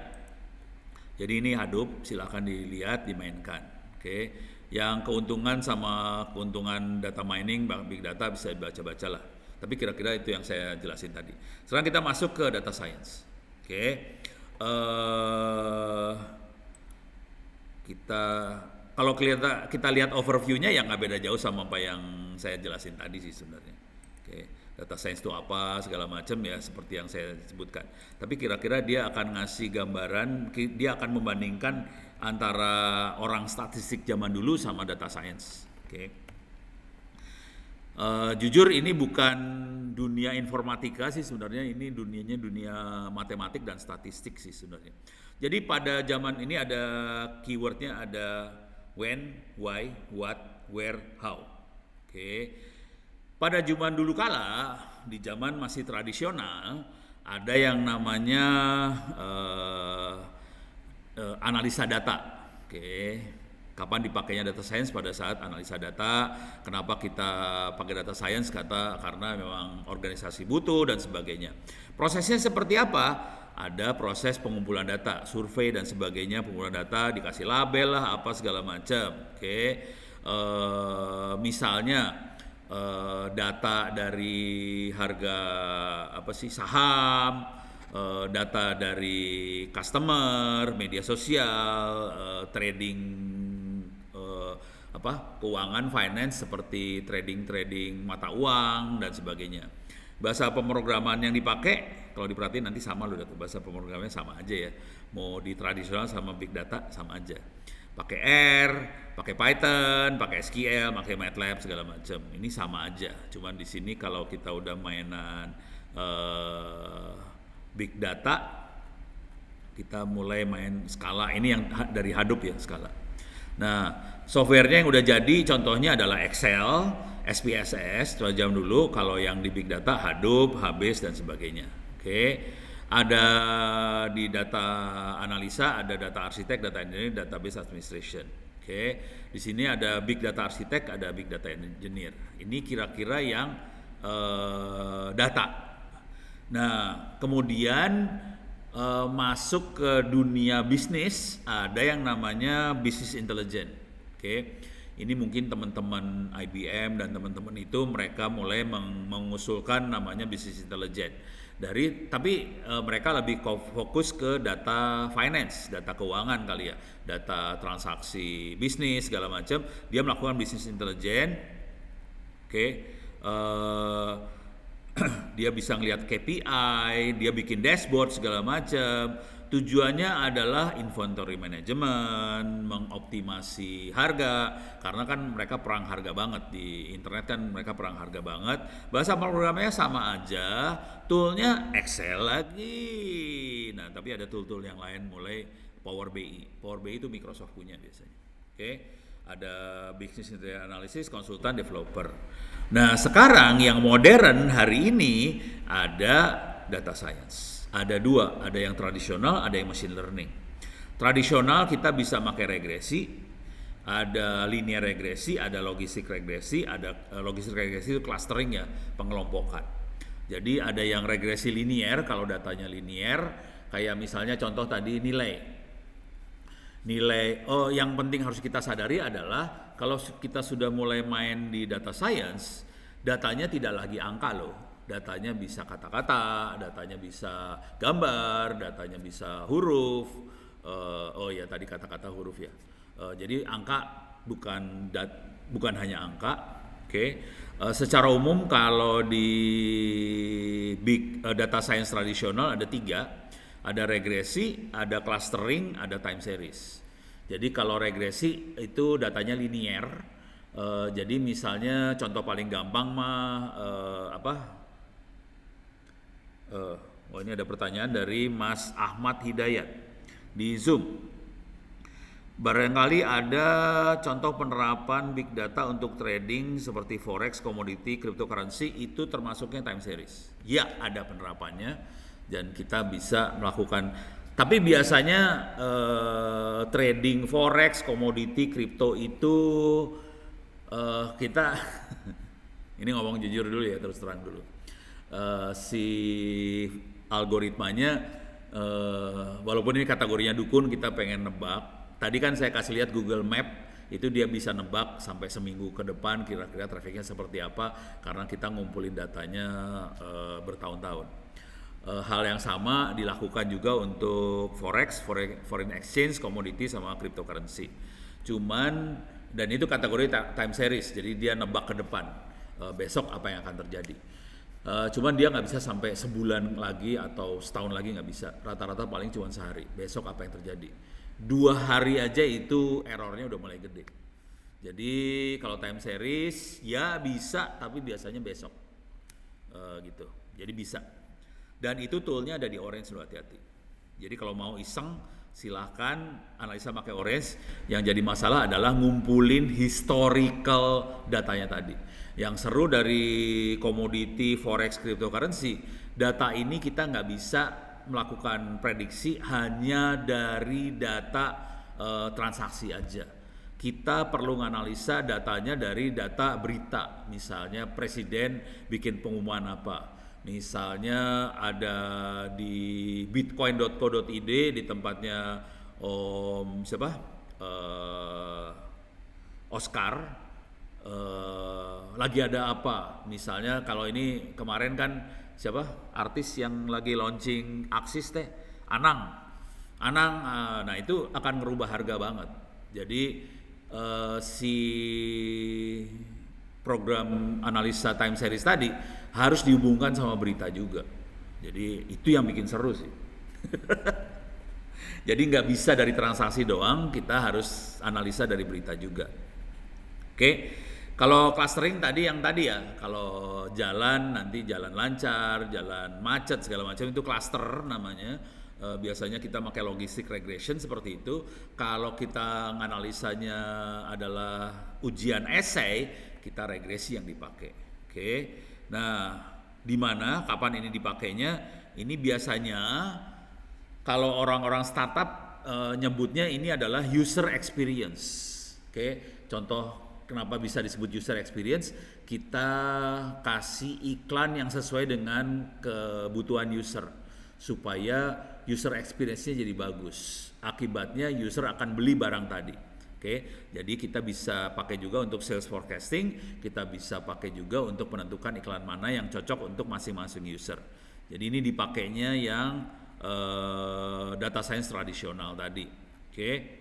Jadi ini Hadoop, silakan dilihat, dimainkan. Oke. Yang keuntungan sama keuntungan data mining, big data bisa baca-baca lah. Tapi kira-kira itu yang saya jelasin tadi. Sekarang kita masuk ke data science. Oke. Kalau kita lihat overview-nya ya nggak beda jauh sama apa yang saya jelasin tadi sih sebenarnya. Oke. Data science itu apa segala macam ya seperti yang saya sebutkan. Tapi kira-kira dia akan ngasih gambaran, dia akan membandingkan antara orang statistik zaman dulu sama data science. Oke. Jujur ini bukan dunia informatika sih sebenarnya, ini dunianya dunia matematik dan statistik sih sebenarnya. Jadi pada zaman ini ada keywordnya, ada when, why, what, where, how. Oke. Pada zaman dulu kala, di zaman masih tradisional, ada yang namanya analisa data. Oke. Kapan dipakainya data science? Pada saat analisa data. Kenapa kita pakai data science? Karena memang organisasi butuh dan sebagainya. Prosesnya seperti apa? Ada proses pengumpulan data, survei dan sebagainya, pengumpulan data, dikasih label lah, apa segala macam. Oke. Misalnya data dari harga saham, data dari customer, media sosial, trading keuangan, finance seperti trading mata uang dan sebagainya. Bahasa pemrograman yang dipakai kalau diperhatiin nanti sama loh, bahasa pemrogramannya sama aja ya. Mau di tradisional sama big data sama aja. Pakai R, pakai Python, pakai SQL, pakai MATLAB segala macam. Ini sama aja. Cuman di sini kalau kita udah mainan big data, kita mulai main skala. Ini yang dari Hadoop ya, skala. Nah, softwarenya yang udah jadi contohnya adalah Excel, SPSS, zaman dulu. Kalau yang di big data Hadoop, HBase dan sebagainya. Oke. Ada di data analisa, ada data arsitek, data engineering, database administration. Oke. Di sini ada big data arsitek, ada big data engineer. Ini kira-kira yang data. Nah, kemudian masuk ke dunia bisnis, ada yang namanya business intelligence. Oke. Ini mungkin teman-teman IBM dan teman-teman itu mereka mulai mengusulkan namanya business intelligence. Tapi mereka lebih fokus ke data finance, data keuangan kali ya, data transaksi bisnis segala macam. Dia melakukan business intelligence. Oke. Dia bisa ngelihat KPI, dia bikin dashboard segala macam. Tujuannya adalah inventory management, mengoptimasi harga, karena kan mereka perang harga banget di internet, kan mereka perang harga banget. Bahasa programnya sama aja, toolnya Excel lagi. Nah, tapi ada tool-tool yang lain, mulai Power BI. Power BI itu Microsoft punya biasanya. Oke. Ada business analysis, konsultan, developer. Nah, sekarang yang modern hari ini ada data science. Ada dua, ada yang tradisional, ada yang machine learning. Tradisional kita bisa pakai regresi, ada linear regresi, ada logistik regresi, logistik regresi itu clustering ya, pengelompokan. Jadi ada yang regresi linear, kalau datanya linear, kayak misalnya contoh tadi nilai, yang penting harus kita sadari adalah kalau kita sudah mulai main di data science, datanya tidak lagi angka loh, datanya bisa kata-kata, datanya bisa gambar, datanya bisa huruf. Tadi kata-kata huruf ya. Jadi angka bukan hanya angka. Oke. Secara umum kalau di big data science tradisional ada 3. Ada regresi, ada clustering, ada time series. Jadi kalau regresi itu datanya linear. Jadi misalnya contoh paling gampang ini ada pertanyaan dari Mas Ahmad Hidayat di Zoom. Barangkali ada contoh penerapan big data untuk trading seperti forex, commodity, cryptocurrency itu termasuknya time series. Ya, ada penerapannya dan kita bisa melakukan. Tapi biasanya trading forex, commodity, crypto itu kita ini ngomong jujur dulu ya, terus terang dulu. Si algoritmanya walaupun ini kategorinya dukun, kita pengen nebak. Tadi kan saya kasih lihat Google Map, itu dia bisa nebak sampai seminggu ke depan kira-kira trafiknya seperti apa karena kita ngumpulin datanya bertahun-tahun. Hal yang sama dilakukan juga untuk forex, foreign exchange, commodity sama cryptocurrency. Cuman dan itu kategori time series, jadi dia nebak ke depan besok apa yang akan terjadi. Cuman dia nggak bisa sampai sebulan lagi atau setahun lagi, nggak bisa. Rata-rata paling cuma sehari. Besok apa yang terjadi? 2 hari aja itu errornya udah mulai gede. Jadi kalau time series ya bisa, tapi biasanya besok gitu. Jadi bisa. Dan itu toolnya ada di Orange, lo hati-hati. Jadi kalau mau iseng silahkan analisa pakai Orange. Yang jadi masalah adalah ngumpulin historical datanya tadi. Yang seru dari commodity, forex, cryptocurrency, data ini kita nggak bisa melakukan prediksi hanya dari data transaksi aja. Kita perlu menganalisa datanya dari data berita, misalnya presiden bikin pengumuman apa, misalnya ada di bitcoin.co.id di tempatnya siapa Oscar, lagi ada apa, misalnya kalau ini kemarin kan siapa artis yang lagi launching Axis teh, Anang, nah itu akan merubah harga banget. Jadi si program analisa time series tadi harus dihubungkan sama berita juga. Jadi itu yang bikin seru sih. Jadi nggak bisa dari transaksi doang, kita harus analisa dari berita juga. Oke. Kalau clustering tadi yang tadi ya, kalau jalan nanti jalan lancar, jalan macet segala macam itu cluster namanya. Biasanya kita pakai logistic regression seperti itu. Kalau kita menganalisanya adalah ujian essay, kita regresi yang dipakai. Oke. Nah, di mana kapan ini dipakainya? Ini biasanya kalau orang-orang startup nyebutnya ini adalah user experience. Oke. Contoh kenapa bisa disebut user experience? Kita kasih iklan yang sesuai dengan kebutuhan user supaya user experience-nya jadi bagus. Akibatnya user akan beli barang tadi. Oke, jadi kita bisa pakai juga untuk sales forecasting, kita bisa pakai juga untuk menentukan iklan mana yang cocok untuk masing-masing user. Jadi ini dipakainya yang data science tradisional tadi. Oke.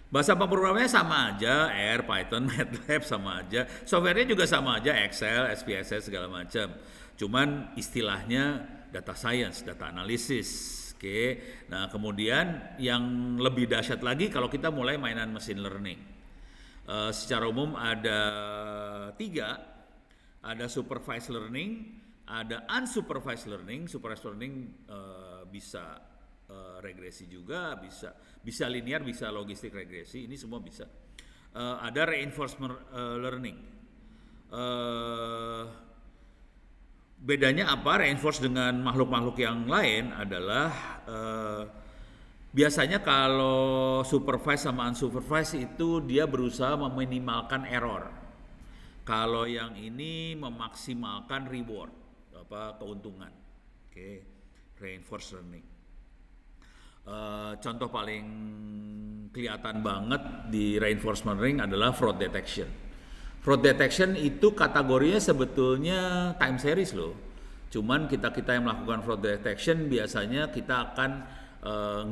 Bahasa pemrogramannya sama aja, R, Python, MATLAB sama aja. Softwarenya juga sama aja, Excel, SPSS segala macam. Cuman istilahnya data science, data analysis. Oke. Nah, kemudian yang lebih dahsyat lagi kalau kita mulai mainan machine learning. Secara umum ada 3. Ada supervised learning, ada unsupervised learning. Supervised learning bisa regresi juga, bisa linear, bisa logistik regresi, ini semua bisa. Ada reinforcement learning. Bedanya apa reinforce dengan makhluk-makhluk yang lain adalah biasanya kalau supervised sama unsupervised itu dia berusaha meminimalkan error. Kalau yang ini memaksimalkan reward, keuntungan. Oke, reinforced learning. Contoh paling kelihatan banget di reinforcement learning adalah fraud detection. Fraud detection itu kategorinya sebetulnya time series loh. Cuman kita yang melakukan fraud detection biasanya kita akan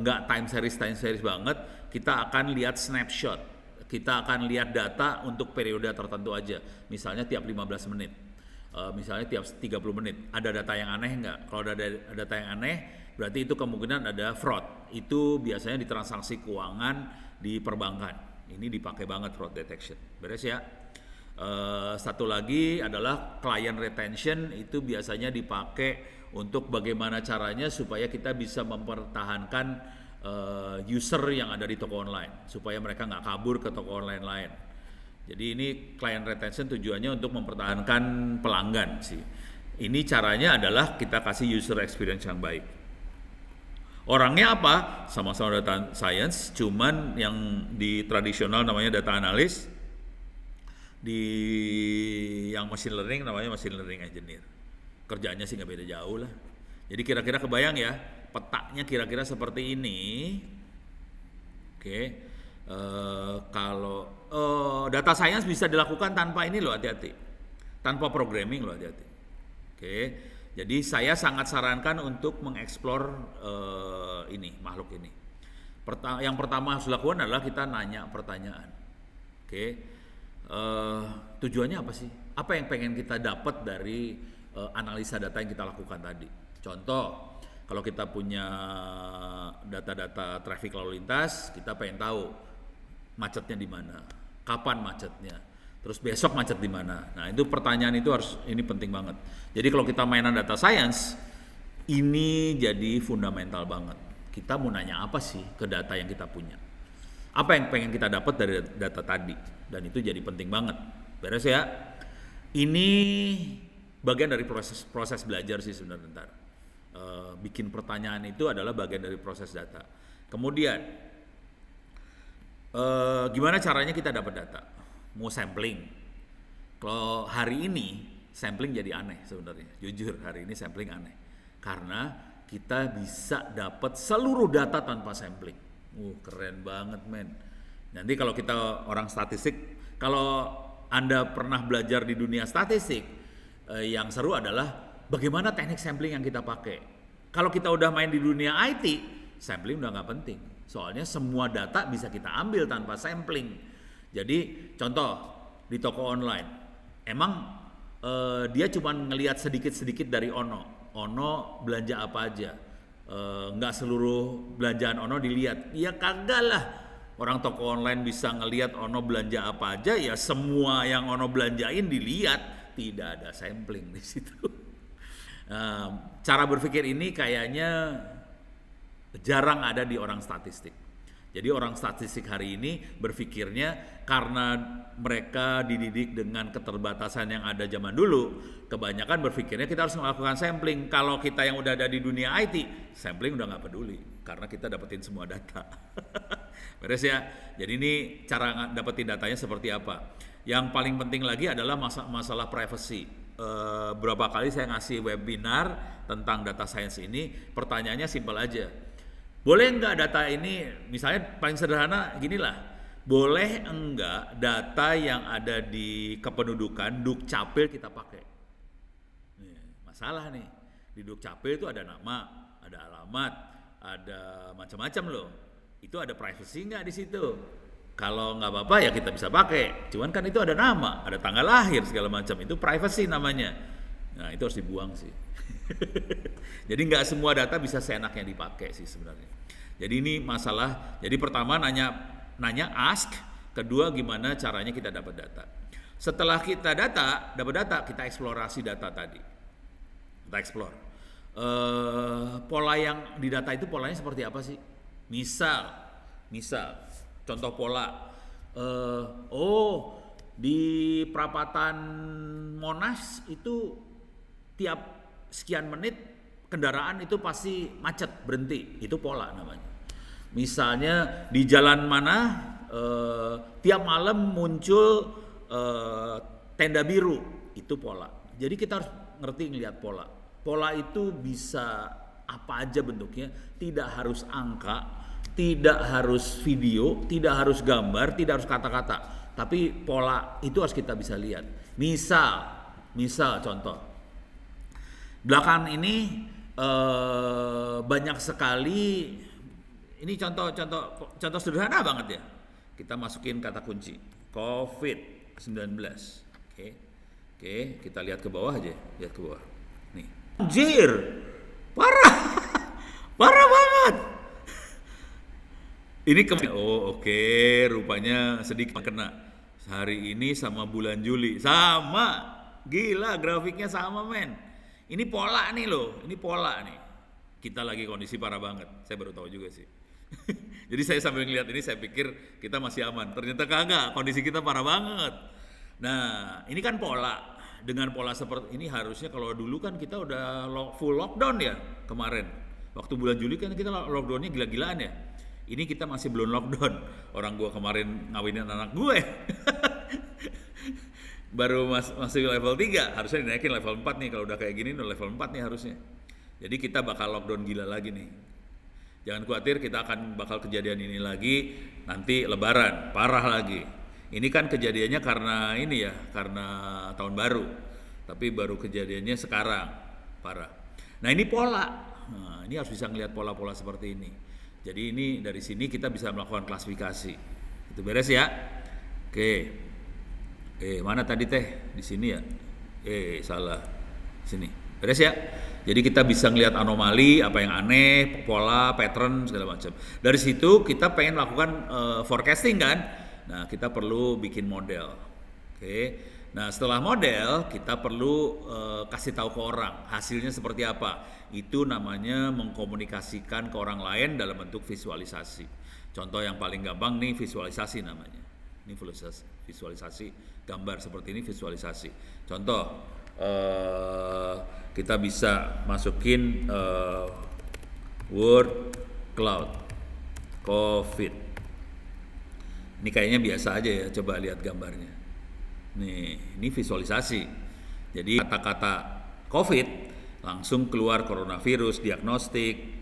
nggak time series banget. Kita akan lihat snapshot. Kita akan lihat data untuk periode tertentu aja. Misalnya tiap 15 menit. Misalnya tiap 30 menit. Ada data yang aneh nggak? Kalau ada data yang aneh, berarti itu kemungkinan ada fraud. Itu biasanya di transaksi keuangan, di perbankan. Ini dipakai banget fraud detection. Beres ya? Satu lagi adalah client retention. Itu biasanya dipakai untuk bagaimana caranya supaya kita bisa mempertahankan user yang ada di toko online supaya mereka nggak kabur ke toko online lain. Jadi ini client retention tujuannya untuk mempertahankan pelanggan sih. Ini caranya adalah kita kasih user experience yang baik. Orangnya apa? Sama-sama data science, cuman yang di tradisional namanya data analyst, di yang machine learning namanya machine learning engineer. Kerjanya sih nggak beda jauh lah. Jadi kira-kira kebayang ya, petanya kira-kira seperti ini. Oke, kalau data science bisa dilakukan tanpa ini loh, hati-hati, tanpa programming loh, hati-hati. Oke, jadi saya sangat sarankan untuk mengeksplor ini makhluk ini. Yang pertama harus dilakukan adalah kita nanya pertanyaan. Oke, tujuannya apa sih? Apa yang pengen kita dapat dari analisa data yang kita lakukan tadi? Contoh, kalau kita punya data-data traffic lalu lintas, kita pengen tahu macetnya di mana, kapan macetnya, terus besok macet di mana. Nah, itu pertanyaan itu ini penting banget. Jadi kalau kita mainan data science, ini jadi fundamental banget. Kita mau nanya apa sih ke data yang kita punya? Apa yang pengen kita dapat dari data tadi? Dan itu jadi penting banget. Beres ya? Ini bagian dari proses belajar sih sebenarnya. Bentar. Bikin pertanyaan itu adalah bagian dari proses data. Kemudian gimana caranya kita dapat data? Mau sampling. Kalau hari ini sampling jadi aneh sebenarnya. Jujur hari ini sampling aneh. Karena kita bisa dapat seluruh data tanpa sampling. Keren banget men. Nanti kalau kita orang statistik, kalau Anda pernah belajar di dunia statistik, yang seru adalah bagaimana teknik sampling yang kita pakai. Kalau kita udah main di dunia IT, sampling udah nggak penting. Soalnya semua data bisa kita ambil tanpa sampling. Jadi contoh di toko online, emang dia cuma ngelihat sedikit-sedikit dari Ono belanja apa aja. Nggak seluruh belanjaan Ono dilihat. Ya kagak lah. Orang toko online bisa ngelihat Ono belanja apa aja, ya semua yang Ono belanjain dilihat. Tidak ada sampling di situ. Cara berpikir ini kayaknya jarang ada di orang statistik. Jadi orang statistik hari ini berpikirnya karena mereka dididik dengan keterbatasan yang ada zaman dulu, kebanyakan berpikirnya kita harus melakukan sampling. Kalau kita yang udah ada di dunia IT, sampling udah nggak peduli karena kita dapetin semua data. Beres ya. Jadi ini cara dapetin datanya seperti apa. Yang paling penting lagi adalah masalah privacy. Berapa kali saya ngasih webinar tentang data science ini, pertanyaannya simpel aja. Boleh enggak data ini, misalnya paling sederhana ginilah, boleh enggak data yang ada di kependudukan Dukcapil kita pakai? Masalah nih, di Dukcapil itu ada nama, ada alamat, ada macam-macam loh. Itu ada privacy enggak di situ? Kalau nggak apa-apa ya kita bisa pakai. Cuman kan itu ada nama, ada tanggal lahir segala macam. Itu privacy namanya. Nah itu harus dibuang sih. Jadi nggak semua data bisa seenaknya dipakai sih sebenarnya. Jadi ini masalah. Jadi pertama nanya ask. Kedua gimana caranya kita dapat data. Setelah kita dapat data, kita eksplorasi data tadi. Kita explore. Pola yang di data itu polanya seperti apa sih? Misal. Contoh pola, di perapatan Monas itu tiap sekian menit kendaraan itu pasti macet, berhenti, itu pola namanya. Misalnya di jalan mana tiap malam muncul tenda biru, itu pola. Jadi kita harus ngerti ngelihat pola. Pola itu bisa apa aja bentuknya, tidak harus angka, tidak harus video, tidak harus gambar, tidak harus kata-kata, tapi pola itu harus kita bisa lihat. Misal contoh, belakangan ini banyak sekali, ini contoh sederhana banget ya. Kita masukin kata kunci COVID-19. Oke, kita lihat ke bawah aja, lihat ke bawah. Nih, anjir, parah banget. Ini rupanya sedikit kena hari ini sama bulan Juli, sama, gila grafiknya sama men. Ini pola nih loh, ini pola nih. Kita lagi kondisi parah banget, saya baru tahu juga sih. Jadi saya sambil ngeliat ini saya pikir kita masih aman. Ternyata kagak, kondisi kita parah banget. Nah, ini kan pola. Dengan pola seperti ini harusnya kalau dulu kan kita udah full lockdown ya kemarin. Waktu bulan Juli kan kita lockdownnya gila-gilaan ya. Ini kita masih belum lockdown. Orang gua kemarin ngawinin anak gue. Baru masih level 3, harusnya dinaikin level 4 nih. Kalau udah kayak gini udah level 4 nih harusnya. Jadi kita bakal lockdown gila lagi nih. Jangan khawatir, kita akan bakal kejadian ini lagi nanti lebaran, parah lagi. Ini kan kejadiannya karena ini ya, karena tahun baru. Tapi baru kejadiannya sekarang, parah. Nah, ini pola. Nah, ini harus bisa ngelihat pola-pola seperti ini. Jadi ini dari sini kita bisa melakukan klasifikasi. Itu beres ya. Oke. Mana tadi teh? Di sini ya. Salah. Sini. Beres ya. Jadi kita bisa ngelihat anomali, apa yang aneh, pola, pattern segala macam. Dari situ kita pengen lakukan forecasting kan. Nah, kita perlu bikin model. Oke. Nah, setelah model kita perlu kasih tahu ke orang hasilnya seperti apa. Itu namanya mengkomunikasikan ke orang lain dalam bentuk visualisasi. Contoh yang paling gampang nih visualisasi namanya. Ini visualisasi gambar seperti ini visualisasi. Contoh kita bisa masukin word cloud COVID. Ini kayaknya biasa aja ya, coba lihat gambarnya. Nih, ini visualisasi. Jadi kata-kata COVID langsung keluar coronavirus, diagnostik,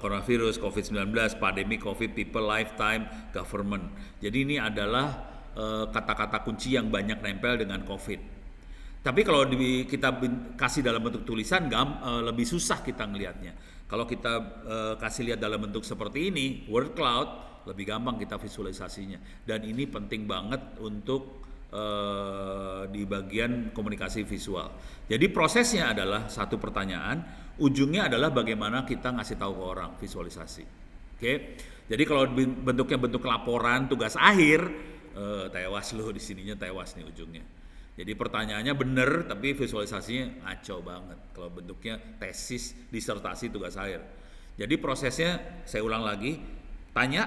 coronavirus, COVID-19, pandemi COVID, people, lifetime, government. Jadi ini adalah kata-kata kunci yang banyak nempel dengan COVID. Tapi kalau kita kasih dalam bentuk tulisan, lebih susah kita ngelihatnya. Kalau kita kasih lihat dalam bentuk seperti ini, word cloud, lebih gampang kita visualisasinya. Dan ini penting banget untuk di bagian komunikasi visual. Jadi prosesnya adalah satu pertanyaan, ujungnya adalah bagaimana kita ngasih tahu ke orang visualisasi. Oke. Jadi kalau bentuknya bentuk laporan tugas akhir, tewas lu di sininya tewas nih ujungnya. Jadi pertanyaannya bener tapi visualisasinya ngaco banget. Kalau bentuknya tesis, disertasi, tugas akhir. Jadi prosesnya saya ulang lagi, tanya,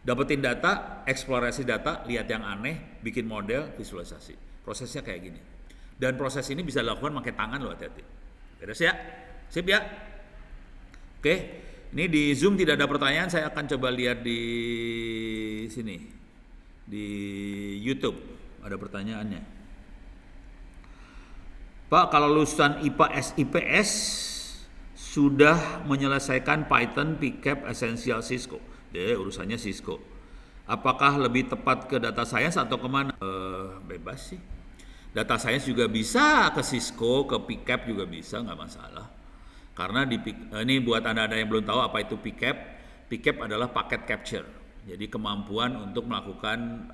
dapetin data, eksplorasi data, lihat yang aneh, bikin model, visualisasi. Prosesnya kayak gini. Dan proses ini bisa dilakukan pakai tangan loh, hati-hati. Beres ya? Sip ya? Oke, ini di Zoom tidak ada pertanyaan, saya akan coba lihat di sini. Di YouTube ada pertanyaannya. Pak, kalau lulusan IPA SIPS sudah menyelesaikan Python, PCAP, Essential, Cisco. Urusannya Cisco. Apakah lebih tepat ke data science atau kemana? Bebas sih. Data science juga bisa ke Cisco, ke PCAP juga bisa, nggak masalah. Karena ini buat anda yang belum tahu apa itu PCAP. PCAP adalah packet capture. Jadi kemampuan untuk melakukan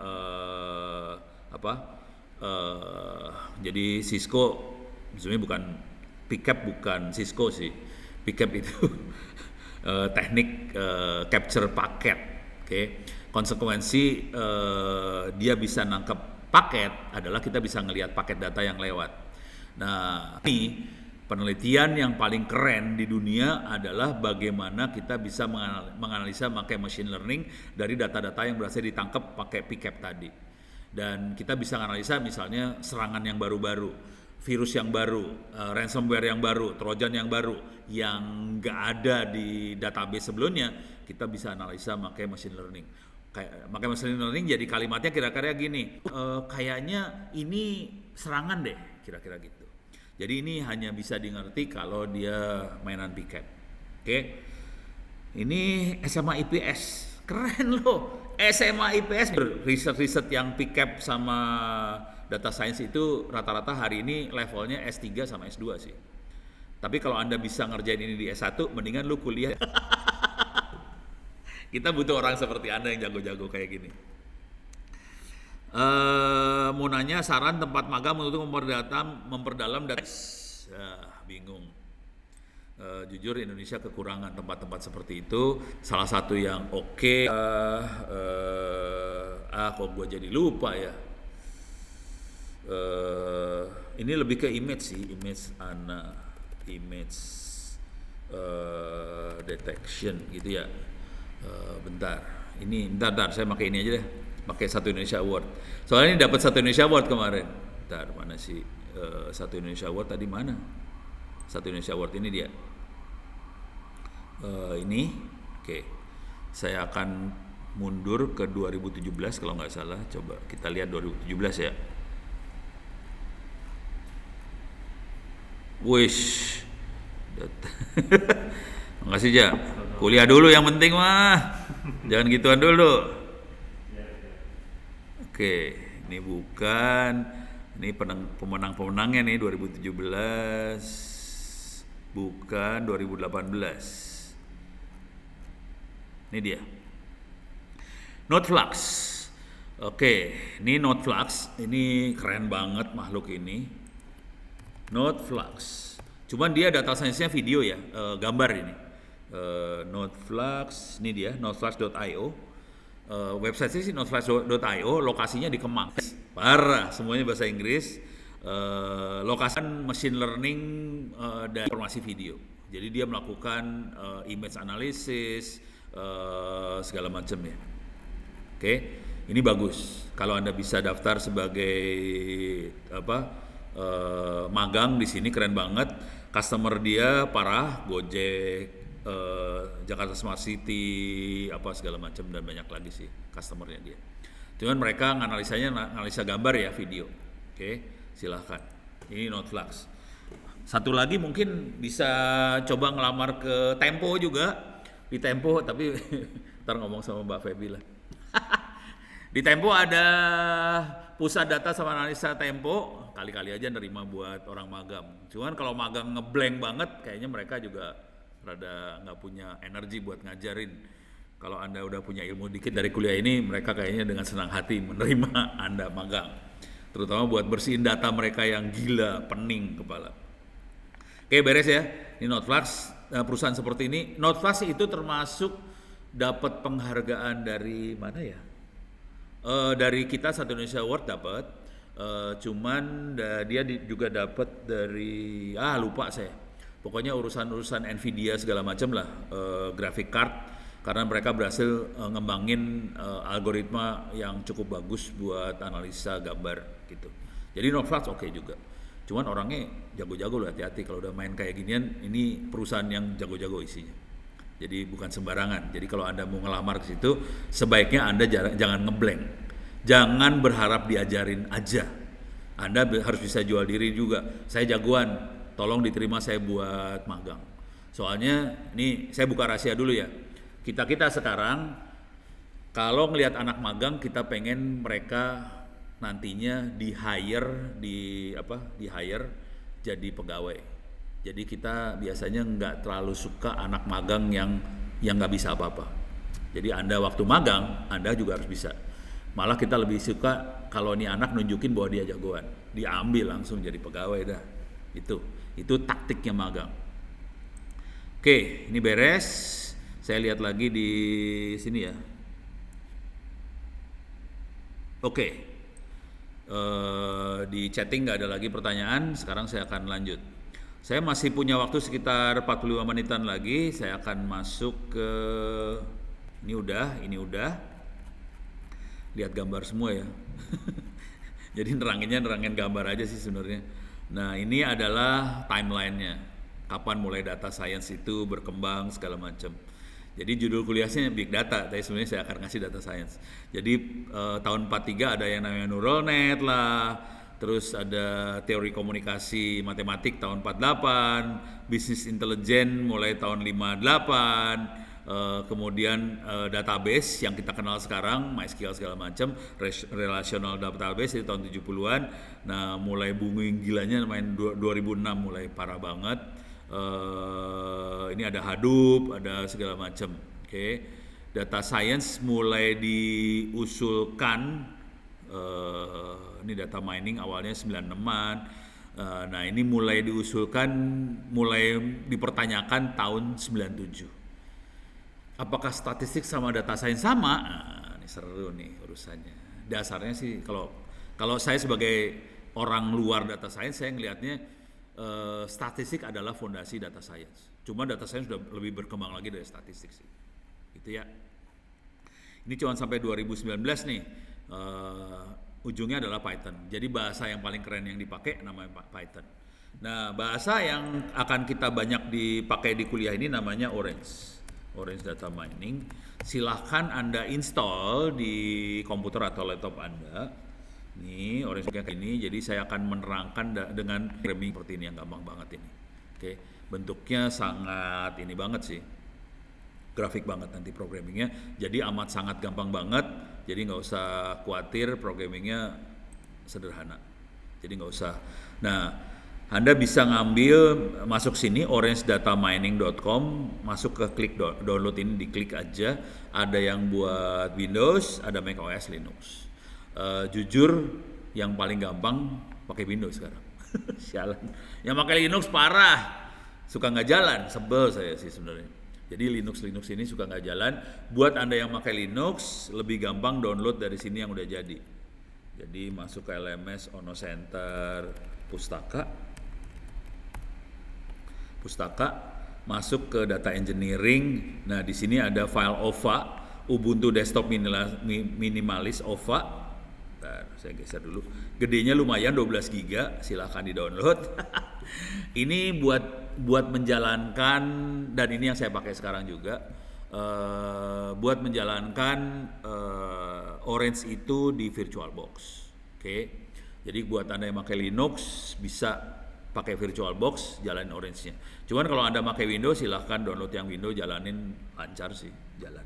jadi Cisco sebenarnya bukan PCAP, bukan Cisco sih. PCAP itu teknik capture paket. Oke. Konsekuensi dia bisa nangkep paket adalah kita bisa ngelihat paket data yang lewat. Nah, ini penelitian yang paling keren di dunia adalah bagaimana kita bisa menganalisa pakai machine learning dari data-data yang berhasil ditangkap pakai PCAP tadi. Dan kita bisa menganalisa misalnya serangan yang baru-baru, virus yang baru, ransomware yang baru, trojan yang baru yang nggak ada di database sebelumnya, kita bisa analisa pakai machine learning. Pakai machine learning jadi kalimatnya kira-kira gini, kayaknya ini serangan deh, kira-kira gitu. Jadi ini hanya bisa dimengerti kalau dia mainan PCAP. Oke. Ini SMA IPS, keren loh. SMA IPS riset-riset yang PCAP sama data science itu rata-rata hari ini levelnya S3 sama S2 sih. Tapi kalau Anda bisa ngerjain ini di S1, mendingan lu kuliah. Kita butuh orang seperti Anda yang jago-jago kayak gini. Mau nanya saran tempat magang untuk memperdalam data. Bingung. Jujur Indonesia kekurangan tempat-tempat seperti itu. Salah satu yang oke, kok gue jadi lupa ya. Ini lebih ke image sih, image detection gitu ya. Bentar. Ini bentar, saya pakai ini aja deh. Pakai Satu Indonesia Award. Soalnya ini dapat Satu Indonesia Award kemarin. Bentar, mana sih Satu Indonesia Award tadi mana? Satu Indonesia Award ini dia. Ini, oke. Saya akan mundur ke 2017 kalau nggak salah. Coba kita lihat 2017 ya. Wish. Makasih Ja. Kuliah dulu yang penting mah. Jangan gituan dulu. Oke, ini bukan. Ini pemenang-pemenangnya nih 2017. Bukan 2018. Ini dia. Noteflux. Oke, ini Noteflux. Ini keren banget makhluk ini. Noteflux. Cuman dia data science-nya video ya, gambar ini. Noteflux, ini dia, noteflux.io. Website sih noteflux.io, lokasinya di Kemang. Parah, semuanya bahasa Inggris. Lokasi machine learning dan informasi video. Jadi dia melakukan image analysis, segala macam ya. Oke, ini bagus. Kalau Anda bisa daftar sebagai magang di sini, keren banget. Customer dia parah, Gojek, Jakarta Smart City, apa segala macam dan banyak lagi sih customernya dia. Cuman mereka analisa gambar ya, video. Oke, silahkan. Ini Noteflux. Satu lagi mungkin bisa coba ngelamar ke Tempo juga. Di Tempo, tapi ntar ngomong sama Mbak Feby lah. Di Tempo ada pusat data sama analisa Tempo, kali-kali aja nerima buat orang magang. Cuman kalau magang ngeblank banget, kayaknya mereka juga rada nggak punya energi buat ngajarin. Kalau Anda udah punya ilmu dikit dari kuliah ini, mereka kayaknya dengan senang hati menerima Anda magang. Terutama buat bersihin data mereka yang gila, pening kepala. Oke, beres ya. Ini Noteflux, perusahaan seperti ini. Noteflux itu termasuk dapat penghargaan dari mana ya? Dari kita Satu Indonesia Award dapat. Cuman dia juga dapat dari lupa saya. Pokoknya urusan Nvidia segala macam lah, graphic card, karena mereka berhasil ngembangin algoritma yang cukup bagus buat analisa gambar gitu. Jadi Noteflux oke juga. Cuman orangnya jago-jago loh, hati-hati kalau udah main kayak ginian. Ini perusahaan yang jago-jago isinya. Jadi bukan sembarangan. Jadi kalau Anda mau ngelamar ke situ, sebaiknya Anda jangan ngeblank. Jangan berharap diajarin aja. Anda harus bisa jual diri juga. Saya jagoan, tolong diterima saya buat magang. Soalnya ini saya buka rahasia dulu ya. Kita sekarang kalau ngelihat anak magang, kita pengen mereka nantinya di hire jadi pegawai. Jadi kita biasanya nggak terlalu suka anak magang yang nggak bisa apa-apa. Jadi Anda waktu magang, Anda juga harus bisa. Malah kita lebih suka kalau ini anak nunjukin bahwa dia jagoan, diambil langsung jadi pegawai dah. Itu taktiknya magang. Oke, ini beres. Saya lihat lagi di sini ya. Oke. Di chatting nggak ada lagi pertanyaan. Sekarang saya akan lanjut. Saya masih punya waktu sekitar 45 menitan lagi. Saya akan masuk ke ini udah. Lihat gambar semua ya. Jadi nerangin gambar aja sih sebenarnya. Nah, ini adalah timelinenya. Kapan mulai data science itu berkembang segala macam. Jadi judul kuliahnya Big Data, tapi sebenarnya saya akan ngasih data science. Jadi tahun 43 ada yang namanya neural net lah. Terus ada teori komunikasi matematik tahun 48, bisnis intelijen mulai tahun 58, kemudian database yang kita kenal sekarang, MySQL segala macam, relational database di tahun 70-an. Nah, mulai booming gilanya main 2006 mulai parah banget. Ini ada Hadoop, ada segala macam. Oke. Data science mulai diusulkan. Ini data mining awalnya 96-an. Nah, ini mulai diusulkan, mulai dipertanyakan tahun 97. Apakah statistik sama data science sama? Nah, ini seru nih urusannya. Dasarnya sih kalau saya sebagai orang luar data science, saya ngelihatnya statistik adalah fondasi data science. Cuma data science sudah lebih berkembang lagi dari statistik sih. Gitu ya. Ini cuma sampai 2019 nih. Ujungnya adalah Python. Jadi bahasa yang paling keren yang dipakai namanya Python. Nah, bahasa yang akan kita banyak dipakai di kuliah ini namanya Orange Data Mining. Silahkan Anda install di komputer atau laptop Anda. Nih, Orange kayak gini. Jadi saya akan menerangkan dengan programming seperti ini yang gampang banget ini. Oke, bentuknya sangat ini banget sih. Grafik banget nanti programmingnya. Jadi amat sangat gampang banget. Jadi nggak usah khawatir, programmingnya sederhana. Jadi nggak usah. Nah, Anda bisa masuk sini orangedatamining.com, masuk ke klik download ini, diklik aja. Ada yang buat Windows, ada Mac OS Linux. Jujur, yang paling gampang pakai Windows sekarang. Sialan. Yang pakai Linux parah, suka nggak jalan, sebel saya sih sebenarnya. Jadi Linux ini suka nggak jalan. Buat Anda yang pakai Linux, lebih gampang download dari sini yang udah jadi. Jadi masuk ke LMS, Ono Center, Pustaka, masuk ke Data Engineering. Nah, di sini ada file OVA, Ubuntu Desktop Minimalis OVA. Bentar, saya geser dulu. Gedenya lumayan 12 GB, silahkan di-download. Ini buat menjalankan, dan ini yang saya pakai sekarang juga, buat menjalankan Orange itu di VirtualBox. Oke. Jadi buat Anda yang pakai Linux bisa pakai VirtualBox, jalanin Orange-nya. Cuman kalau Anda pakai Windows, silahkan download yang Windows, jalanin lancar sih, jalan.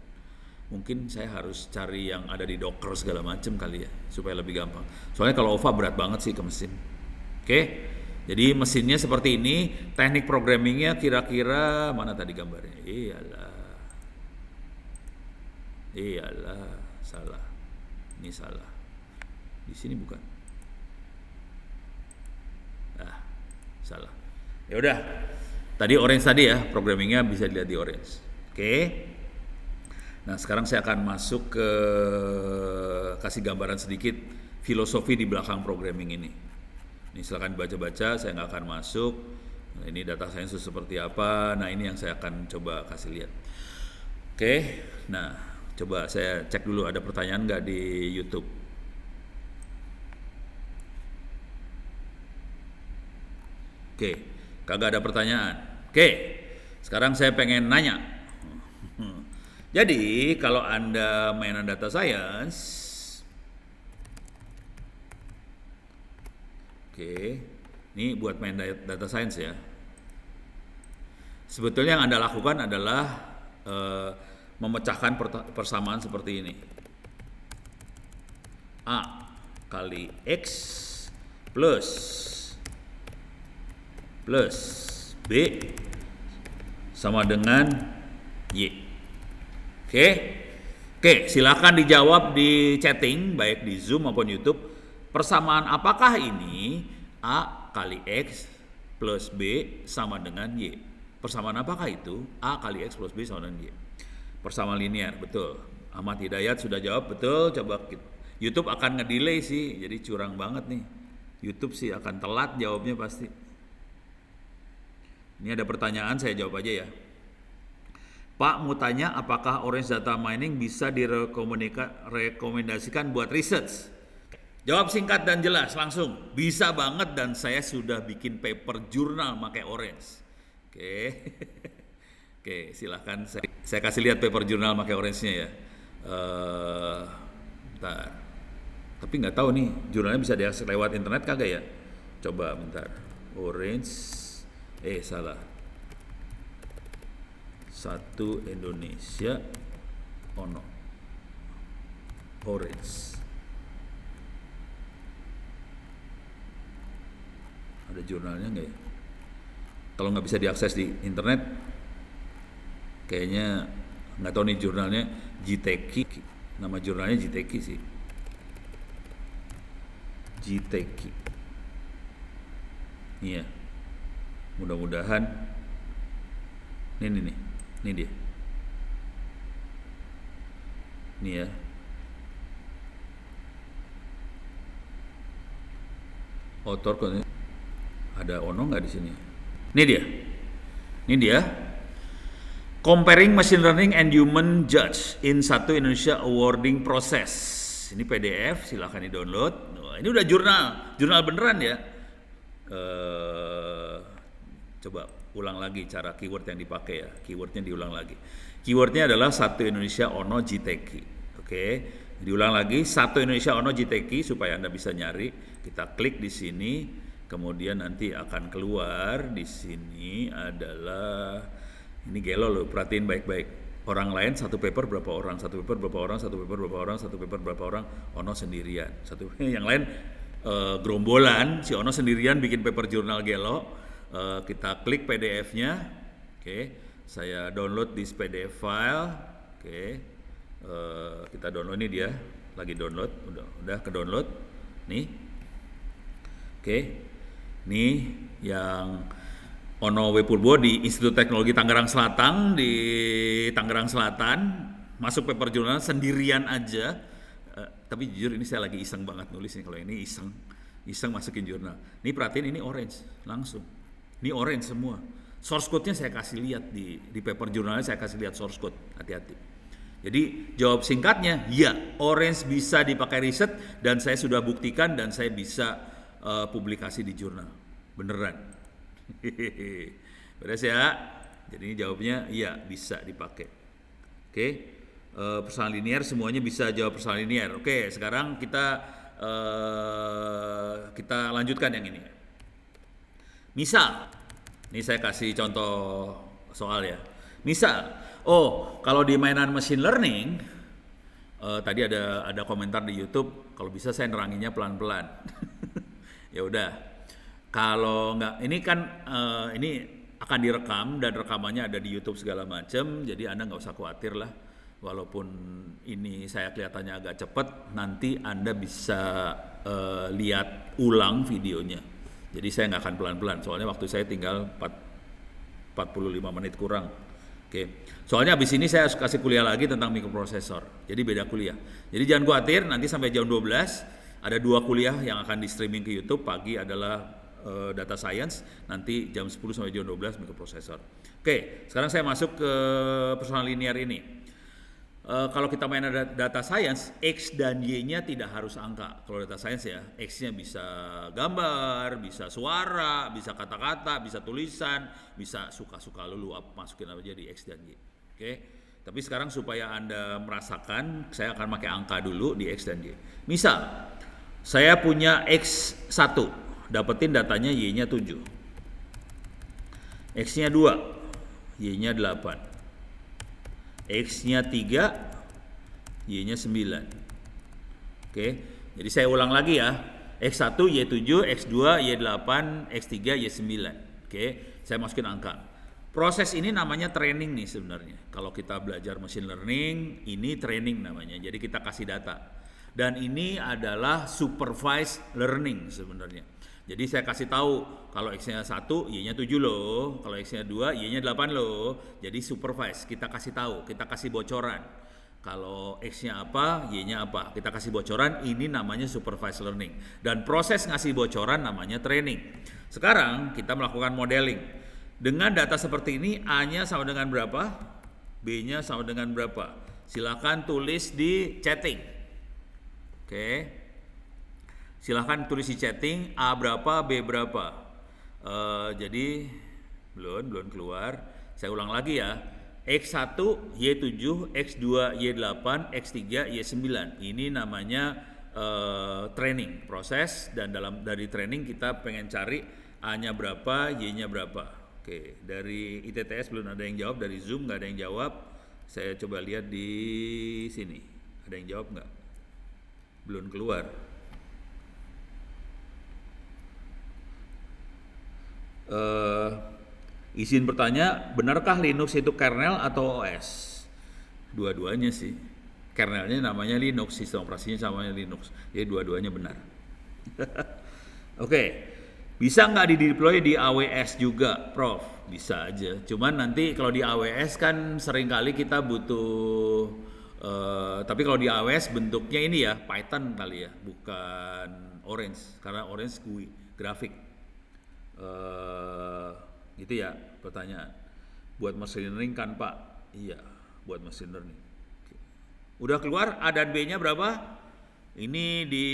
Mungkin saya harus cari yang ada di Docker segala macam kali ya, supaya lebih gampang. Soalnya kalau OVA berat banget sih ke mesin. Oke. Jadi mesinnya seperti ini, teknik programmingnya kira-kira mana tadi gambarnya? Iyalah, salah. Ini salah. Di sini bukan. Salah. Ya udah. Tadi Orange tadi ya, programmingnya bisa dilihat di Orange. Oke. Nah, sekarang saya akan masuk ke kasih gambaran sedikit filosofi di belakang programming ini. Ini silakan baca-baca, saya nggak akan masuk. Nah, ini data science seperti apa. Nah, ini yang saya akan coba kasih lihat. Oke, nah coba saya cek dulu ada pertanyaan nggak di YouTube. Oke, kagak ada pertanyaan. Oke, sekarang saya pengen nanya. Jadi, kalau Anda mainan data science, oke, ini buat main data science ya. Sebetulnya yang Anda lakukan adalah memecahkan persamaan seperti ini. A kali X plus B sama dengan Y. Oke, silakan dijawab di chatting baik di Zoom maupun YouTube. Persamaan apakah ini? A kali X plus B sama dengan Y. Persamaan apakah itu? A kali X plus B sama dengan Y. Persamaan linear, betul. Ahmad Hidayat sudah jawab, betul. Coba YouTube akan ngedelay sih, jadi curang banget nih. YouTube sih akan telat jawabnya pasti. Ini ada pertanyaan, saya jawab aja ya. Pak mau tanya apakah Orange Data Mining bisa direkomendasikan buat research? Jawab singkat dan jelas langsung. Bisa banget, dan saya sudah bikin paper jurnal pakai Orange. Oke, silahkan saya kasih lihat paper jurnal pakai Orange-nya ya. Bentar. Tapi nggak tahu nih jurnalnya bisa diakses lewat internet kagak ya? Coba bentar. Orange, salah. 1 Indonesia ono Orange. Ada jurnalnya nggak ya? Kalau nggak bisa diakses di internet, kayaknya nggak tahu nih jurnalnya. JTK, nama jurnalnya JTK sih. JTK. Iya. Mudah-mudahan. Ini dia. Ini ya. Author ada ono nggak di sini? Ini dia. Comparing machine learning and human judge in satu Indonesia awarding process. Ini PDF, silahkan di-download. Ini udah jurnal beneran ya. Coba ulang lagi cara keyword yang dipakai ya. Keywordnya diulang lagi. Keywordnya adalah satu Indonesia Ono Jiteki. Oke, diulang lagi satu Indonesia Ono Jiteki supaya Anda bisa nyari. Kita klik di sini, kemudian nanti akan keluar di sini adalah ini gelo loh, perhatiin baik-baik. Orang lain satu paper berapa orang, satu paper berapa orang, satu paper berapa orang, satu paper berapa orang, Ono sendirian. Satu yang lain gerombolan, si Ono sendirian bikin paper jurnal gelo. Kita klik PDF-nya. Oke, saya download this PDF file. Oke. Kita download ini dia, lagi download, udah ke download. Nih. Oke. Nih yang Ono W. Purbo di Institut Teknologi Tangerang Selatan di Tangerang Selatan, masuk paper jurnal sendirian aja. Tapi jujur ini saya lagi iseng banget nulis nih, kalau ini iseng masukin jurnal. Ini perhatiin, ini orange langsung. Ini orange semua. Source code-nya saya kasih lihat di paper jurnalnya, saya kasih lihat source code. Hati-hati. Jadi jawab singkatnya, ya, orange bisa dipakai riset dan saya sudah buktikan dan saya bisa publikasi di jurnal. Beneran. Beres ya. Jadi ini jawabnya iya, bisa dipakai. Oke. Persoalan linear semuanya bisa jawab persoalan linear. Oke, sekarang kita lanjutkan yang ini. Misal, ini saya kasih contoh soal ya. Misal, kalau di mainan machine learning, tadi ada komentar di YouTube, kalau bisa saya neranginnya pelan-pelan. Ya udah. Kalau enggak, ini kan ini akan direkam dan rekamannya ada di YouTube segala macam, jadi Anda nggak usah khawatir lah. Walaupun ini saya kelihatannya agak cepat, nanti Anda bisa lihat ulang videonya. Jadi saya nggak akan pelan-pelan, soalnya waktu saya tinggal 45 menit kurang. Oke. Soalnya abis ini saya harus kasih kuliah lagi tentang mikroprosesor, jadi beda kuliah. Jadi jangan khawatir, nanti sampai jam 12 ada 2 kuliah yang akan di streaming ke YouTube. Pagi adalah data science, nanti jam 10 sampai jam 12 mikroprosesor. Oke, sekarang saya masuk ke persoalan linear ini. Kalau kita main data science, X dan Y-nya tidak harus angka. Kalau data science ya, X-nya bisa gambar, bisa suara, bisa kata-kata, bisa tulisan, bisa suka-suka lu masukin apa aja di X dan Y. Oke, tapi sekarang supaya Anda merasakan, saya akan pakai angka dulu di X dan Y. Misal, saya punya X1, dapetin datanya Y-nya 7, X-nya 2, Y-nya 8, X-nya 3, Y-nya 9. Oke, jadi saya ulang lagi ya. X1, Y7, X2, Y8, X3, Y9. Oke, saya masukin angka. Proses ini namanya training nih sebenarnya. Kalau kita belajar machine learning, ini training namanya. Jadi kita kasih data. Dan ini adalah supervised learning sebenarnya. Jadi saya kasih tahu kalau X-nya 1, Y-nya 7 loh, kalau X-nya 2, Y-nya 8 loh. Jadi supervise, kita kasih tahu, kita kasih bocoran. Kalau X-nya apa, Y-nya apa, kita kasih bocoran, ini namanya supervised learning. Dan proses ngasih bocoran namanya training. Sekarang kita melakukan modeling. Dengan data seperti ini, A-nya sama dengan berapa, B-nya sama dengan berapa. Silakan tulis di chatting. Oke. Silahkan tulis di chatting A berapa, B berapa. Jadi belum keluar. Saya ulang lagi ya. X1, Y7, X2, Y8, X3, Y9. Ini namanya training proses, dan dari training kita pengen cari A-nya berapa, Y-nya berapa. Oke, dari ITTS belum ada yang jawab, dari Zoom nggak ada yang jawab. Saya coba lihat di sini. Ada yang jawab nggak? Belum keluar. Izin bertanya, benarkah Linux itu kernel atau OS? Dua-duanya sih. Kernelnya namanya Linux, sistem operasinya namanya Linux. Jadi dua-duanya benar. Oke, bisa nggak di-deploy di AWS juga, Prof? Bisa aja. Cuman nanti kalau di AWS kan seringkali kita butuh, tapi kalau di AWS bentuknya ini ya, Python kali ya, bukan Orange. Karena Orange GUI, grafik. Gitu ya pertanyaan. Buat machine learning kan Pak, Iya, buat machine learning. Oke. Udah keluar A dan B-nya berapa? Ini di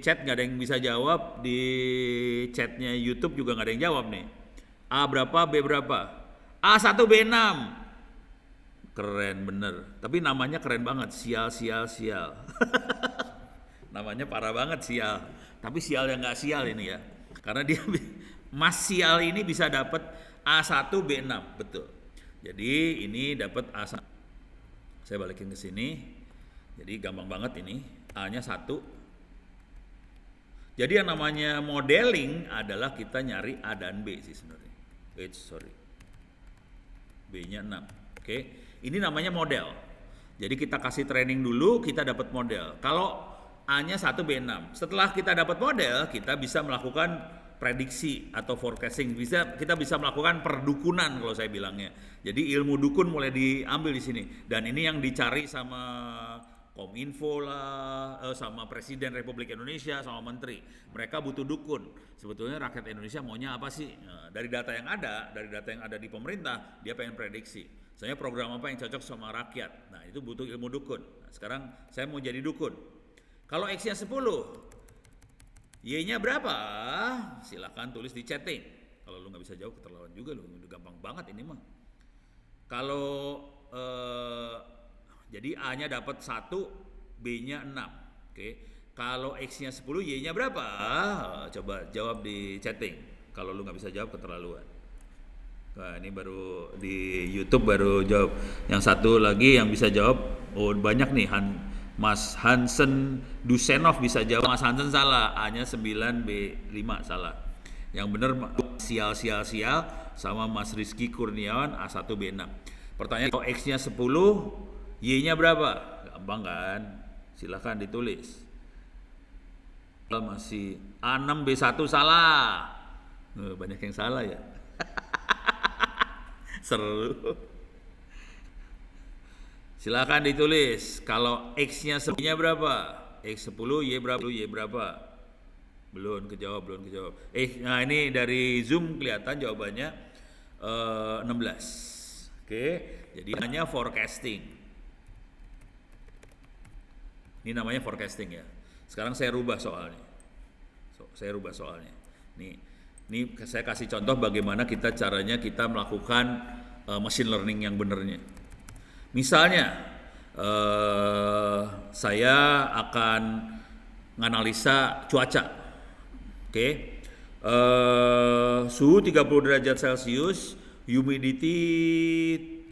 chat nggak ada yang bisa jawab, di chatnya YouTube juga nggak ada yang jawab nih. A berapa, B berapa? A1 B6. Keren bener, tapi namanya keren banget, sial. Namanya parah banget, sial. Tapi sial yang nggak sial ini ya, karena dia Mas sial ini bisa dapat A1 B6, betul. Jadi ini dapat A1. Saya balikin ke sini. Jadi gampang banget ini, A-nya 1. Jadi yang namanya modeling adalah kita nyari A dan B sih sebenarnya. B-nya 6. Oke. Ini namanya model. Jadi kita kasih training dulu, kita dapat model. Kalau A-nya 1 B6. Setelah kita dapat model, kita bisa melakukan prediksi atau forecasting. Kita bisa melakukan perdukunan kalau saya bilangnya. Jadi ilmu dukun mulai diambil di sini. Dan ini yang dicari sama Kominfo lah, sama Presiden Republik Indonesia, sama Menteri. Mereka butuh dukun. Sebetulnya rakyat Indonesia maunya apa sih? Nah, dari data yang ada di pemerintah, dia pengen prediksi. Misalnya program apa yang cocok sama rakyat. Nah, itu butuh ilmu dukun. Nah, sekarang saya mau jadi dukun. Kalau X-nya 10, Y-nya berapa? Silakan tulis di chatting. Kalau lu nggak bisa jawab keterlaluan juga lu, udah gampang banget ini mah. Kalau jadi A-nya dapat 1, B-nya 6. Oke. Kalau X-nya 10, Y-nya berapa? Coba jawab di chatting. Kalau lu nggak bisa jawab keterlaluan. Nah, ini baru di YouTube baru jawab. Yang satu lagi yang bisa jawab, oh banyak nih, Mas Hansen Dusenov bisa jawab. Mas Hansen salah, A-nya 9, B5 salah. Yang benar sial sama Mas Rizky Kurniawan A1 B6. Pertanyaan, kalau X-nya 10, Y-nya berapa? Gampang kan? Silakan ditulis. Masih A6 B1 salah. Banyak yang salah ya. Seru. Silakan ditulis. Kalau X-nya 10-nya berapa? X10, Y berapa? Y berapa? Belum kejawab. Nah ini dari Zoom kelihatan jawabannya 16. Oke, jadi hanya forecasting. Ini namanya forecasting ya. Sekarang saya rubah soalnya. Ini saya kasih contoh bagaimana caranya kita melakukan machine learning yang benernya. Misalnya, saya akan menganalisa cuaca. Oke. Suhu 30 derajat Celcius, humidity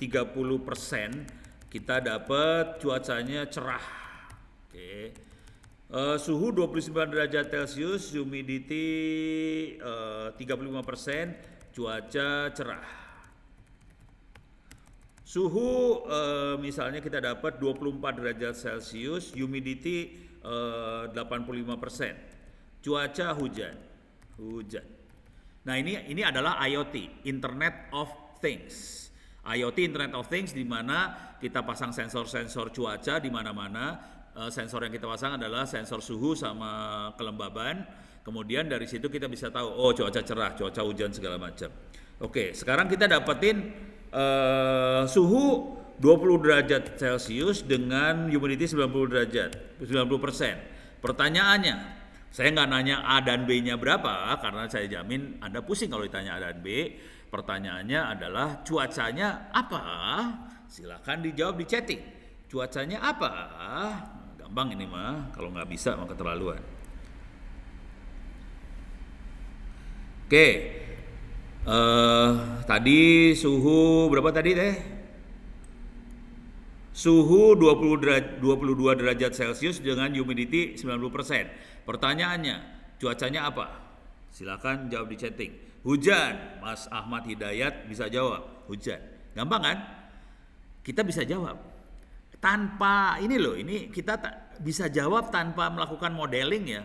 30%, kita dapat cuacanya cerah. Oke. Suhu 29 derajat Celcius, humidity 35%, cuaca cerah. Suhu misalnya kita dapat 24 derajat Celcius, humidity 85%, cuaca hujan. Nah ini adalah IoT, Internet of Things. IoT, Internet of Things, di mana kita pasang sensor-sensor cuaca di mana-mana. Sensor yang kita pasang adalah sensor suhu sama kelembaban. Kemudian dari situ kita bisa tahu, oh cuaca cerah, cuaca hujan segala macam. Oke, sekarang kita dapetin suhu 20 derajat Celcius dengan humidity 90%. Pertanyaannya, saya nggak nanya A dan B-nya berapa, karena saya jamin Anda pusing kalau ditanya A dan B. Pertanyaannya adalah cuacanya apa? Silakan dijawab di chatting. Cuacanya apa? Gampang ini mah, kalau nggak bisa mah keterlaluan. Oke, tadi suhu berapa tadi teh? Suhu 22 derajat Celcius dengan humidity 90%. Pertanyaannya, cuacanya apa? Silakan jawab di chatting. Hujan, Mas Ahmad Hidayat bisa jawab, hujan. Gampang kan? Kita bisa jawab. Tanpa ini kita bisa jawab tanpa melakukan modeling ya.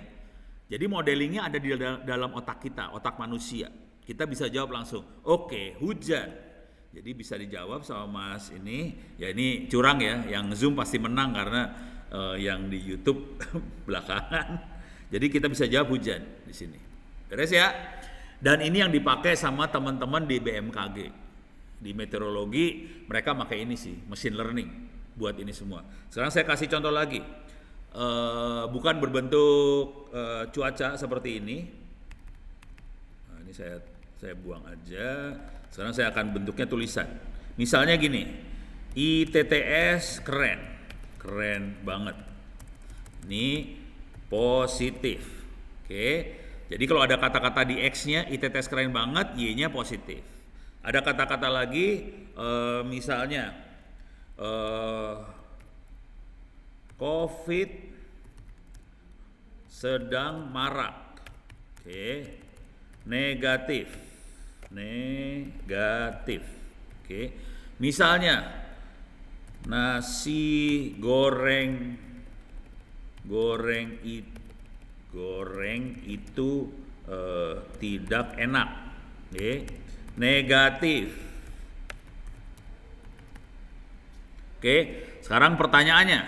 Jadi modelingnya ada di dalam otak kita, otak manusia. Kita bisa jawab langsung, oke, hujan. Jadi bisa dijawab sama Mas ini. Ya ini curang ya, yang Zoom pasti menang karena yang di YouTube belakangan. Jadi kita bisa jawab hujan di sini. Beres ya? Dan ini yang dipakai sama teman-teman di BMKG. Di meteorologi mereka pakai ini sih, machine learning buat ini semua. Sekarang saya kasih contoh lagi. Bukan berbentuk cuaca seperti ini. Nah, ini saya buang aja. Sekarang saya akan bentuknya tulisan. Misalnya gini, ITTS keren banget. Ini positif. Oke. Jadi kalau ada kata-kata di X-nya ITTS keren banget, Y-nya positif. Ada kata-kata lagi, misalnya COVID sedang marak. Oke. Negatif. Oke. Misalnya nasi goreng itu tidak enak. Oke. Negatif. Oke, sekarang pertanyaannya.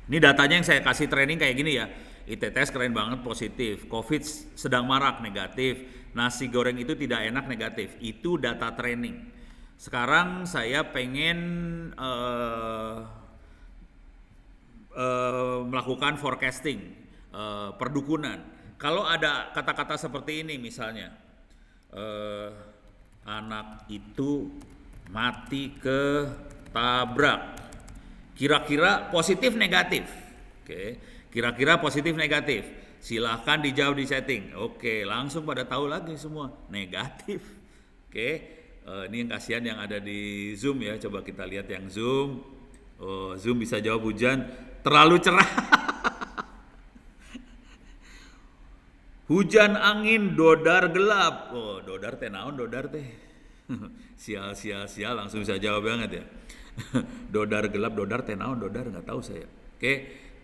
Ini datanya yang saya kasih training kayak gini ya. ITTS keren banget positif, COVID sedang marak negatif, nasi goreng itu tidak enak negatif. Itu data training. Sekarang saya pengen melakukan forecasting, perdukunan. Kalau ada kata-kata seperti ini misalnya, anak itu mati ketabrak. Kira-kira positif negatif. Oke, kira-kira positif negatif. Silahkan dijawab di setting. Oke, langsung pada tahu lagi semua negatif. Oke, ini yang kasihan yang ada di Zoom ya. Coba kita lihat yang Zoom. Oh, Zoom bisa jawab hujan terlalu cerah. Hujan angin dodar gelap. Oh, dodar teh naon dodar teh. Sial langsung bisa jawab banget ya. Dodar gelap, dodar teh naon dodar nggak tahu saya. Oke.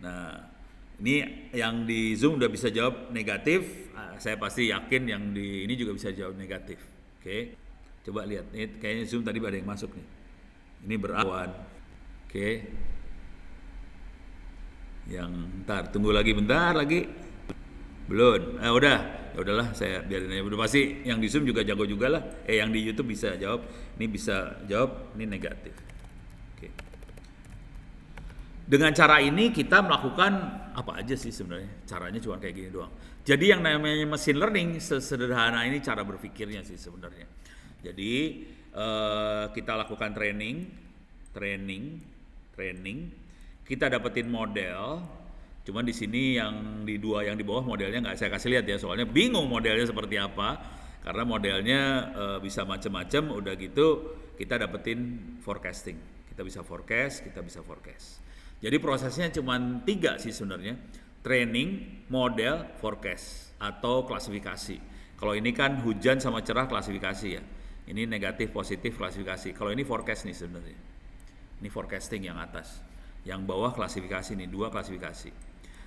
Nah, ini yang di Zoom udah bisa jawab negatif. Saya pasti yakin yang di ini juga bisa jawab negatif. Oke. Coba lihat. Ini kayaknya Zoom tadi ada yang masuk nih. Ini berawan. Oke. Yang tunggu lagi bentar lagi. Belum. Udah. Ya udahlah, saya biarin aja. Udah pasti yang di Zoom juga jago juga lah. Yang di YouTube bisa jawab. Ini bisa jawab, ini negatif. Oke. Dengan cara ini kita melakukan apa aja sih sebenarnya? Caranya cuma kayak gini doang. Jadi yang namanya machine learning sesederhana ini cara berpikirnya sih sebenarnya. Jadi kita lakukan training, kita dapetin model. Cuman di sini yang di bawah modelnya nggak saya kasih lihat ya, soalnya bingung modelnya seperti apa. Karena modelnya bisa macam-macam. Udah gitu kita dapetin forecasting. Kita bisa forecast. Jadi prosesnya cuma 3 sih sebenarnya. Training, model, forecast atau klasifikasi. Kalau ini kan hujan sama cerah klasifikasi ya. Ini negatif, positif, klasifikasi. Kalau ini forecast nih sebenarnya. Ini forecasting yang atas. Yang bawah klasifikasi nih, 2 klasifikasi.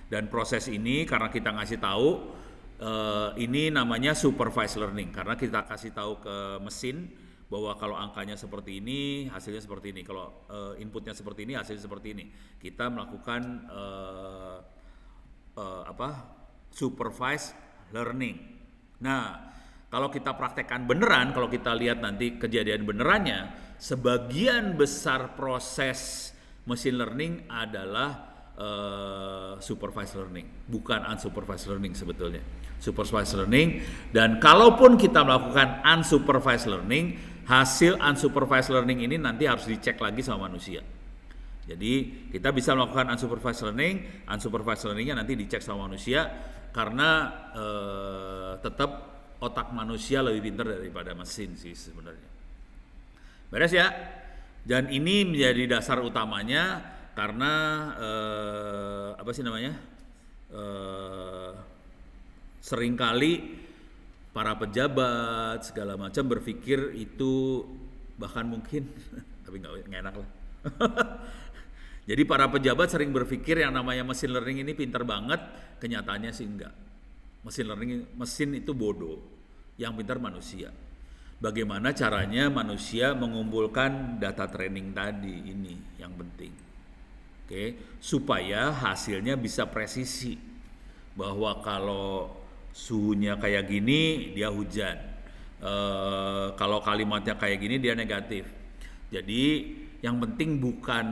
Dan proses ini karena kita ngasih tahu ini namanya supervised learning. Karena kita kasih tahu ke mesin bahwa kalau angkanya seperti ini, hasilnya seperti ini. Kalau inputnya seperti ini, hasilnya seperti ini. Kita melakukan supervised learning. Nah, kalau kita praktekkan beneran, kalau kita lihat nanti kejadian benerannya, sebagian besar proses machine learning adalah supervised learning, bukan unsupervised learning sebetulnya. Supervised learning, dan kalaupun kita melakukan unsupervised learning, hasil unsupervised learning ini nanti harus dicek lagi sama manusia. Jadi kita bisa melakukan unsupervised learningnya nanti dicek sama manusia karena tetap otak manusia lebih pintar daripada mesin sih sebenarnya. Beres ya? Dan ini menjadi dasar utamanya karena seringkali para pejabat segala macam berpikir itu bahkan mungkin tapi nggak enak lah. Jadi para pejabat sering berpikir yang namanya machine learning ini pintar banget, kenyataannya sih enggak. Mesin itu bodoh, yang pintar manusia. Bagaimana caranya manusia mengumpulkan data training tadi, ini yang penting. Oke, supaya hasilnya bisa presisi. Bahwa kalau suhunya kayak gini dia hujan. Kalau kalimatnya kayak gini dia negatif. Jadi yang penting bukan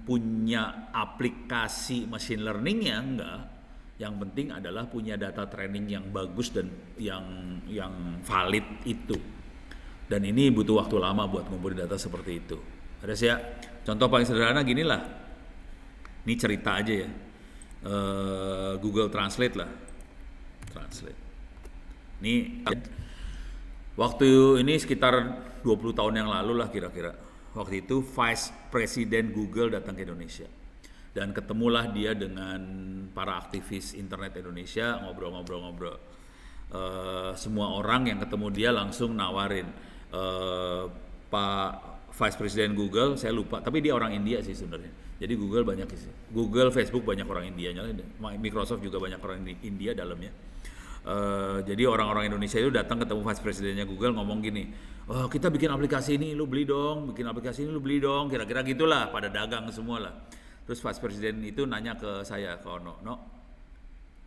punya aplikasi machine learning-nya, enggak. Yang penting adalah punya data training yang bagus dan yang valid itu. Dan ini butuh waktu lama buat ngumpulin data seperti itu. Ada sih ya. Contoh paling sederhana gini lah. Ini cerita aja ya. Google Translate lah. Translate. Ini waktu ini sekitar 20 tahun yang lalu lah kira-kira. Waktu itu Vice President Google datang ke Indonesia. Dan ketemulah dia dengan para aktivis internet Indonesia, ngobrol-ngobrol-ngobrol. Semua orang yang ketemu dia langsung nawarin, Pak Vice President Google, saya lupa, tapi dia orang India sih sebenarnya. Jadi Google banyak sih. Google, Facebook banyak orang Indianya, Microsoft juga banyak orang India dalamnya. Jadi orang-orang Indonesia itu datang ketemu Vice Presidennya Google ngomong gini, oh kita bikin aplikasi ini, lu beli dong, bikin aplikasi ini lu beli dong, kira-kira gitulah, pada dagang semua lah. Terus Vice President itu nanya ke saya, ke Ono, no,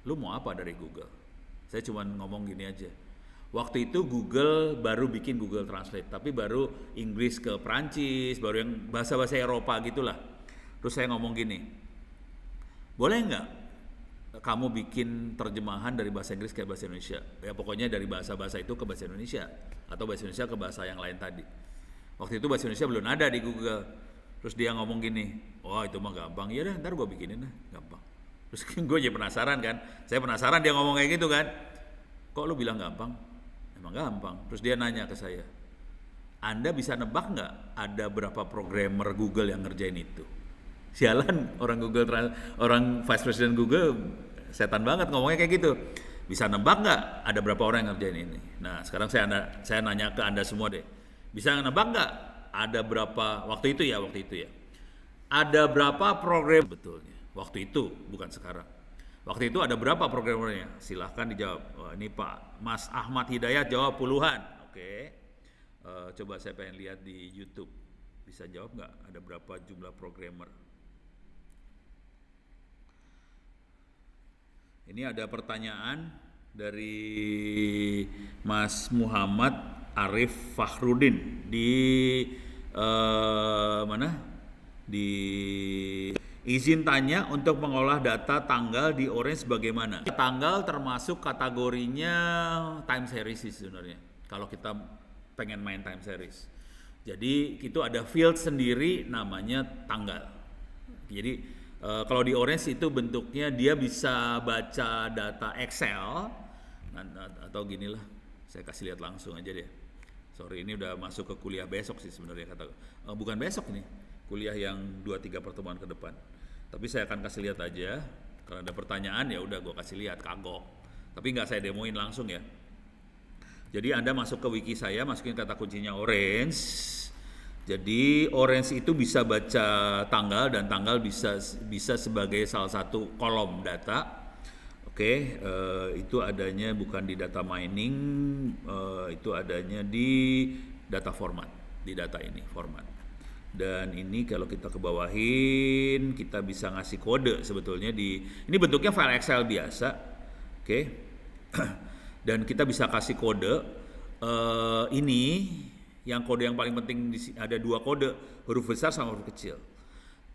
lu mau apa dari Google? Saya cuma ngomong gini aja. Waktu itu Google baru bikin Google Translate, tapi baru Inggris ke Prancis, baru yang bahasa-bahasa Eropa gitulah. Terus saya ngomong gini, boleh nggak kamu bikin terjemahan dari bahasa Inggris ke bahasa Indonesia? Ya pokoknya dari bahasa-bahasa itu ke bahasa Indonesia, atau bahasa Indonesia ke bahasa yang lain tadi. Waktu itu bahasa Indonesia belum ada di Google. Terus dia ngomong gini, wah itu mah gampang, ya dah ntar gue bikinin dah, gampang. Terus gue jadi penasaran kan, saya penasaran dia ngomong kayak gitu kan, kok lu bilang gampang? Emang gampang. Terus dia nanya ke saya, Anda bisa nebak nggak ada berapa programmer Google yang ngerjain itu? Sialan, orang Vice President Google setan banget ngomongnya kayak gitu. Bisa nebak nggak ada berapa orang yang ngerjain ini? Nah sekarang saya nanya ke Anda semua deh, bisa nebak nggak ada berapa waktu itu ya? Ada berapa program betulnya? Waktu itu, bukan sekarang. Waktu itu ada berapa programmernya? Silahkan dijawab. Wah, ini Pak Mas Ahmad Hidayat jawab puluhan. Oke. Coba saya pengen lihat di YouTube. Bisa jawab nggak ada berapa jumlah programmer? Ini ada pertanyaan dari Mas Muhammad Arif Fakhrudin di mana? Di izin tanya untuk mengolah data tanggal di Orange bagaimana? Tanggal termasuk kategorinya time series sih sebenarnya. Kalau kita pengen main time series. Jadi itu ada field sendiri namanya tanggal. Jadi kalau di Orange itu bentuknya dia bisa baca data Excel atau ginilah. Saya kasih lihat langsung aja deh. Sorry, ini udah masuk ke kuliah besok sih sebenarnya bukan besok nih, kuliah yang 2-3 pertemuan ke depan. Tapi saya akan kasih lihat aja. Kalau ada pertanyaan ya udah gue kasih lihat kagok. Tapi nggak saya demoin langsung ya. Jadi Anda masuk ke wiki saya, masukin kata kuncinya Orange. Jadi Orange itu bisa baca tanggal dan tanggal bisa sebagai salah satu kolom data. Oke, itu adanya bukan di data mining, itu adanya di data format, di data ini format. Dan ini kalau kita kebawahin, kita bisa ngasih kode sebetulnya ini bentuknya file Excel biasa, oke. Dan kita bisa kasih kode ini, yang kode yang paling penting ada 2 kode, huruf besar sama huruf kecil.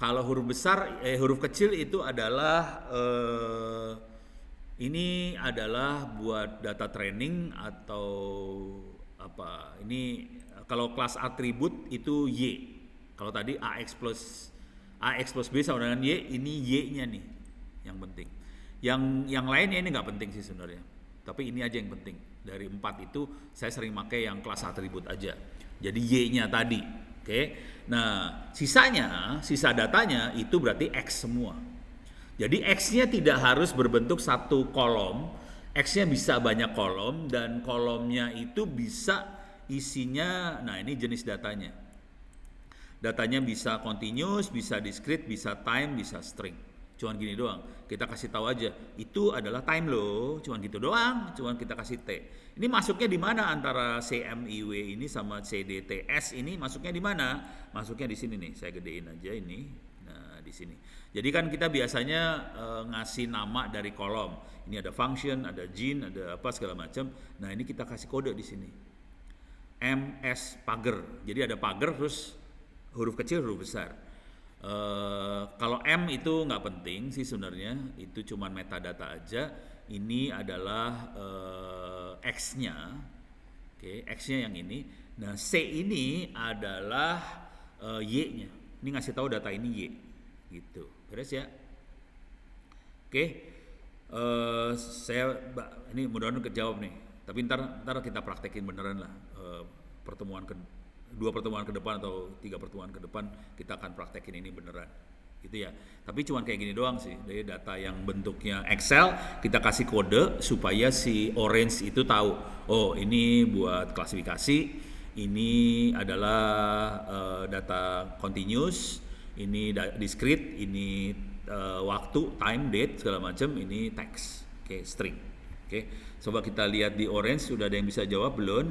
Kalau huruf kecil itu adalah ini adalah buat data training atau apa? Ini kalau kelas atribut itu Y. Kalau tadi AX plus B sama dengan Y, ini Y-nya nih yang penting. Yang lainnya ini nggak penting sih sebenarnya. Tapi ini aja yang penting. Dari 4 itu saya sering pakai yang kelas atribut aja. Jadi Y-nya tadi. Oke. Nah, sisa datanya itu berarti X semua. Jadi X-nya tidak harus berbentuk satu kolom, X-nya bisa banyak kolom dan kolomnya itu bisa isinya, nah ini jenis datanya. Datanya bisa continuous, bisa discrete, bisa time, bisa string. Cuman gini doang, kita kasih tahu aja, itu adalah time loh, cuman gitu doang, cuman kita kasih T. Ini masuknya di mana antara CMIW ini sama CDTS ini masuknya di mana? Masuknya di sini nih, saya gedein aja ini. Nah, di sini. Jadi kan kita biasanya ngasih nama dari kolom. Ini ada function, ada gene, ada apa segala macam. Nah, ini kita kasih kode di sini. MS pagar. Jadi ada pagar terus huruf kecil huruf besar. Kalau M itu nggak penting sih sebenarnya, itu cuman metadata aja. Ini adalah X-nya, oke, X-nya yang ini. Nah C ini adalah Y-nya. Ini ngasih tahu data ini Y, gitu. Beres ya? Oke, saya ini mudah-mudahan kejawab nih. Tapi ntar kita praktekin beneran lah. Dua pertemuan ke depan atau 3 pertemuan ke depan kita akan praktekin ini beneran gitu ya. Tapi cuman kayak gini doang sih, dari data yang bentuknya Excel kita kasih kode supaya si Orange itu tahu, oh ini buat klasifikasi, ini adalah data continuous, ini discrete, ini waktu, time, date segala macam, ini text, oke, string. Oke, coba kita lihat di Orange, sudah ada yang bisa jawab belum?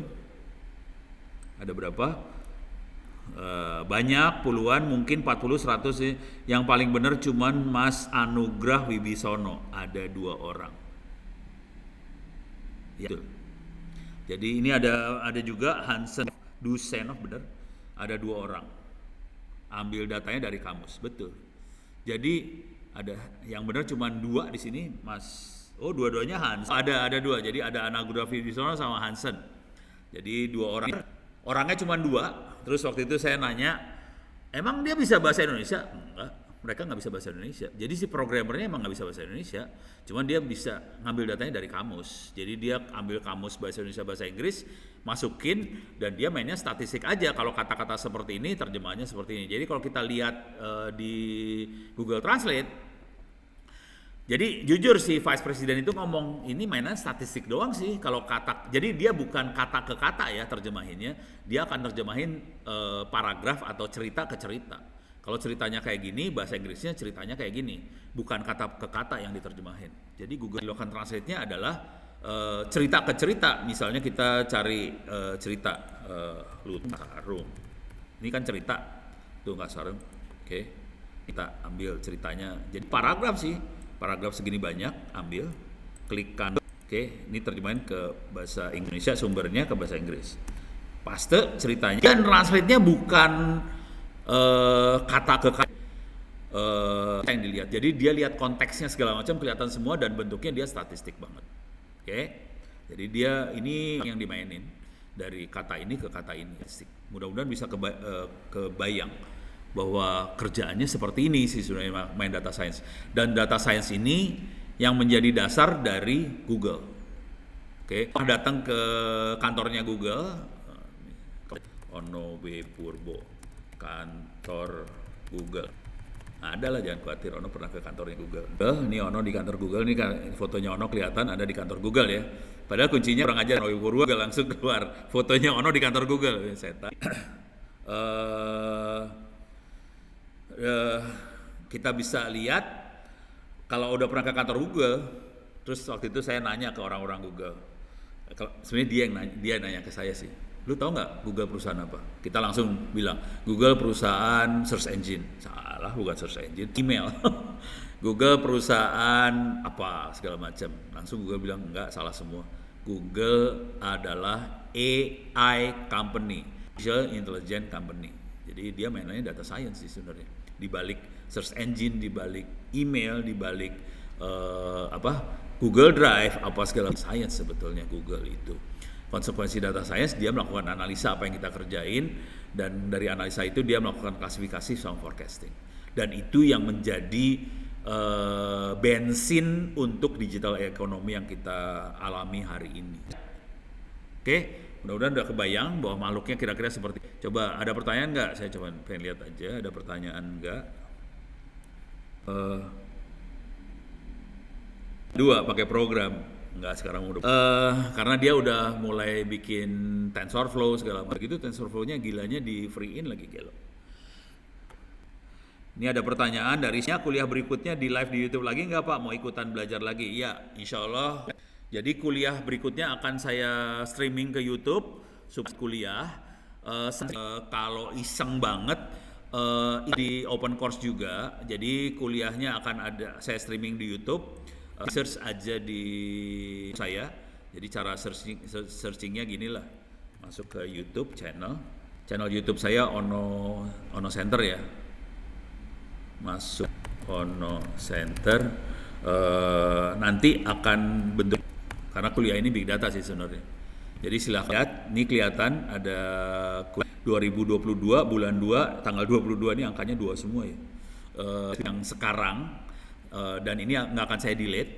Ada berapa? Banyak, puluhan, mungkin 40, 100 sih. Yang paling benar cuman Mas Anugrah Wibisono, ada 2 orang. Ya. Jadi ini ada juga Hansen Dusenov, benar. Ada 2 orang. Ambil datanya dari kamus, betul. Jadi ada yang benar cuman 2 di sini, Mas. Oh, dua-duanya Hansen. Ada 2. Jadi ada Anugrah Wibisono sama Hansen. Jadi 2 orang. Orangnya cuma 2. Terus waktu itu saya nanya, emang dia bisa bahasa Indonesia? Enggak, mereka nggak bisa bahasa Indonesia. Jadi si programmernya emang nggak bisa bahasa Indonesia. Cuman dia bisa ngambil datanya dari kamus. Jadi dia ambil kamus bahasa Indonesia, bahasa Inggris, masukin, dan dia mainnya statistik aja. Kalau kata-kata seperti ini, terjemahannya seperti ini. Jadi kalau kita lihat di Google Translate, jadi jujur si Vice President itu ngomong ini mainan statistik doang sih kalau kata. Jadi dia bukan kata ke kata ya terjemahinnya, dia akan terjemahin paragraf atau cerita ke cerita. Kalau ceritanya kayak gini, bahasa Inggrisnya ceritanya kayak gini, bukan kata ke kata yang diterjemahin. Jadi Google Local Translate-nya adalah cerita ke cerita. Misalnya kita cari cerita Lutarung. Ini kan cerita tuh nggak sarung. Oke, kita ambil ceritanya. Jadi paragraf sih. Paragraf segini banyak, ambil, klik kanan. Oke, ini terjemahin ke bahasa Indonesia, sumbernya ke bahasa Inggris. Paste ceritanya. Dan translate-nya bukan kata ke kata yang dilihat. Jadi dia lihat konteksnya segala macam, kelihatan semua, dan bentuknya dia statistik banget. Oke, jadi dia ini yang dimainin dari kata ini ke kata ini. Mudah-mudahan bisa kebayang bahwa kerjaannya seperti ini sih sebenarnya main data science. Dan data science ini yang menjadi dasar dari Google. Oke, datang ke kantornya Google, Ono B. Purbo, kantor Google. Nah, adalah, jangan khawatir, Ono pernah ke kantornya Google. Ini Ono di kantor Google, ini fotonya Ono kelihatan ada di kantor Google ya. Padahal kuncinya orang aja Ono B. Purbo langsung keluar. Fotonya Ono di kantor Google. Saya kita bisa lihat kalau udah pernah ke kantor Google. Terus waktu itu saya nanya ke orang-orang Google, sebenarnya dia nanya ke saya sih, lu tahu nggak Google perusahaan apa? Kita langsung bilang Google perusahaan search engine. Salah, bukan search engine, email. Google perusahaan apa segala macam. Langsung Google bilang enggak, salah semua. Google adalah AI company, artificial intelligence company. Jadi dia mainannya data science sih sebenarnya. Di balik search engine, di balik email, di balik Google Drive, apa segala science sebetulnya Google itu. Konsekuensi data science, dia melakukan analisa apa yang kita kerjain, dan dari analisa itu dia melakukan klasifikasi sama forecasting. Dan itu yang menjadi bensin untuk digital economy yang kita alami hari ini. Oke, mudah-mudahan udah kebayang bahwa makhluknya kira-kira seperti. Coba ada pertanyaan nggak? Saya coba pengen lihat aja, ada pertanyaan nggak? Dua pakai program, nggak sekarang udah. Karena dia udah mulai bikin TensorFlow segala macam gitu. TensorFlow-nya gilanya di free-in lagi gelo. Ini ada pertanyaan dari kuliah berikutnya di live di YouTube lagi nggak Pak? Mau ikutan belajar lagi? Iya, insya Allah. Jadi kuliah berikutnya akan saya streaming ke YouTube, kuliah. Kalau iseng banget di open course juga. Jadi kuliahnya akan ada saya streaming di YouTube. Search aja di saya. Jadi cara searchingnya gini lah. Masuk ke YouTube channel YouTube saya Ono Center ya. Masuk Ono Center, nanti akan bentuk, karena kuliah ini big data sih sebenarnya. Jadi silahkan lihat, ini kelihatan ada 2022 bulan 2 tanggal 22, ini angkanya 2 semua ya. Yang sekarang, dan ini nggak akan saya delete,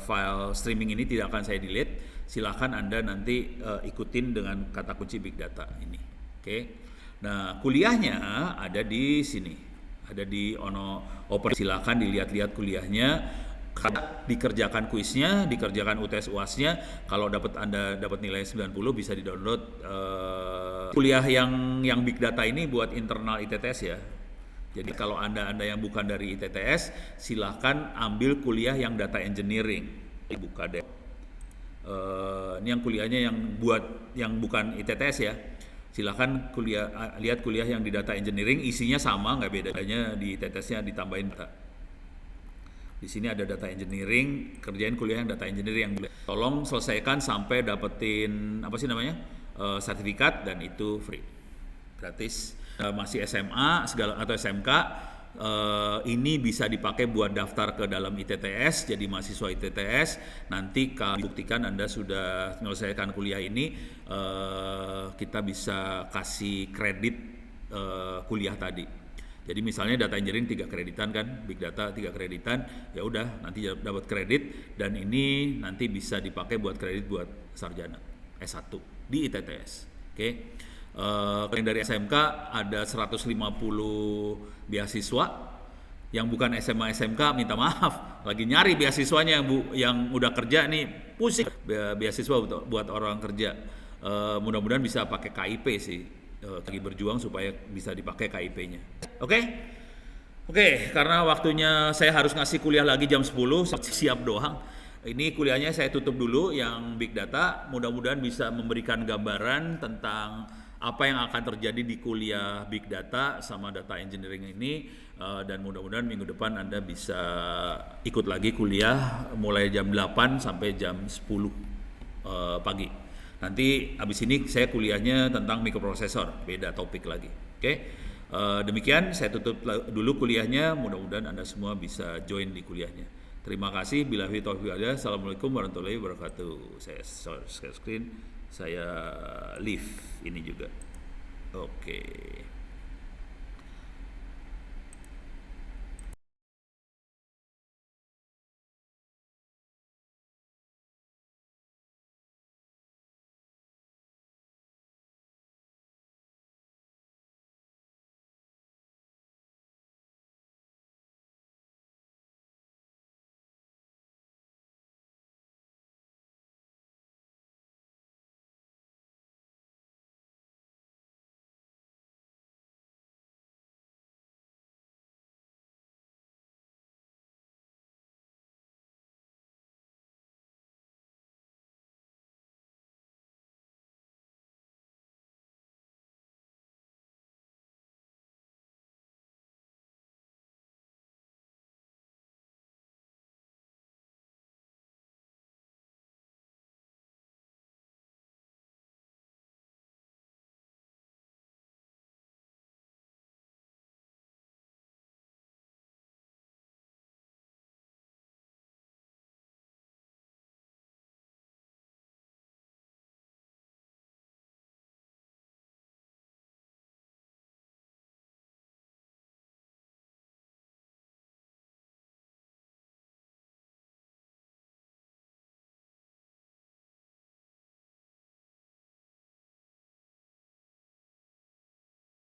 file streaming ini tidak akan saya delete. Silahkan Anda nanti ikutin dengan kata kunci big data ini. Oke. Nah, kuliahnya ada di sini. Ada di Ono Open. Silahkan dilihat-lihat kuliahnya. Dikerjakan kuisnya, dikerjakan UTS UASnya. Kalau Anda dapat nilai 90 bisa di-download. Kuliah yang big data ini buat internal ITTS ya. Jadi kalau Anda yang bukan dari ITTS, silahkan ambil kuliah yang data engineering. Buka deh. Ini yang kuliahnya yang bukan ITTS ya. Silahkan lihat kuliah yang di data engineering, isinya sama, nggak bedanya di ITTS-nya ditambahin data. Di sini ada data engineering, kerjain kuliah yang data engineering yang tolong selesaikan sampai dapetin sertifikat, dan itu free, gratis. Masih SMA atau SMK, ini bisa dipakai buat daftar ke dalam ITTS, jadi mahasiswa ITTS. Nanti kalau buktikan Anda sudah menyelesaikan kuliah ini, kita bisa kasih kredit kuliah tadi. Jadi misalnya data engineering 3 kreditan kan, big data 3 kreditan, ya udah nanti dapat kredit, dan ini nanti bisa dipakai buat kredit buat sarjana S1 di ITTS. Oke. Yang dari SMK ada 150 beasiswa. Yang bukan SMA SMK minta maaf, lagi nyari beasiswanya yang udah kerja nih, pusing beasiswa buat orang kerja. Mudah-mudahan bisa pakai KIP sih. Lagi berjuang supaya bisa dipakai KIP-nya. Oke, karena waktunya saya harus ngasih kuliah lagi jam 10, siap doang. Ini kuliahnya saya tutup dulu yang big data. Mudah-mudahan bisa memberikan gambaran tentang apa yang akan terjadi di kuliah big data sama data engineering ini, dan mudah-mudahan minggu depan Anda bisa ikut lagi kuliah mulai jam 8 sampai jam 10 pagi. Nanti abis ini saya kuliahnya tentang mikroprosesor, beda topik lagi. Oke. Demikian saya tutup dulu kuliahnya, mudah-mudahan Anda semua bisa join di kuliahnya. Terima kasih. Billahi taufiq wal hidayah. Assalamualaikum warahmatullahi wabarakatuh. Saya share screen, saya leave ini juga. Oke.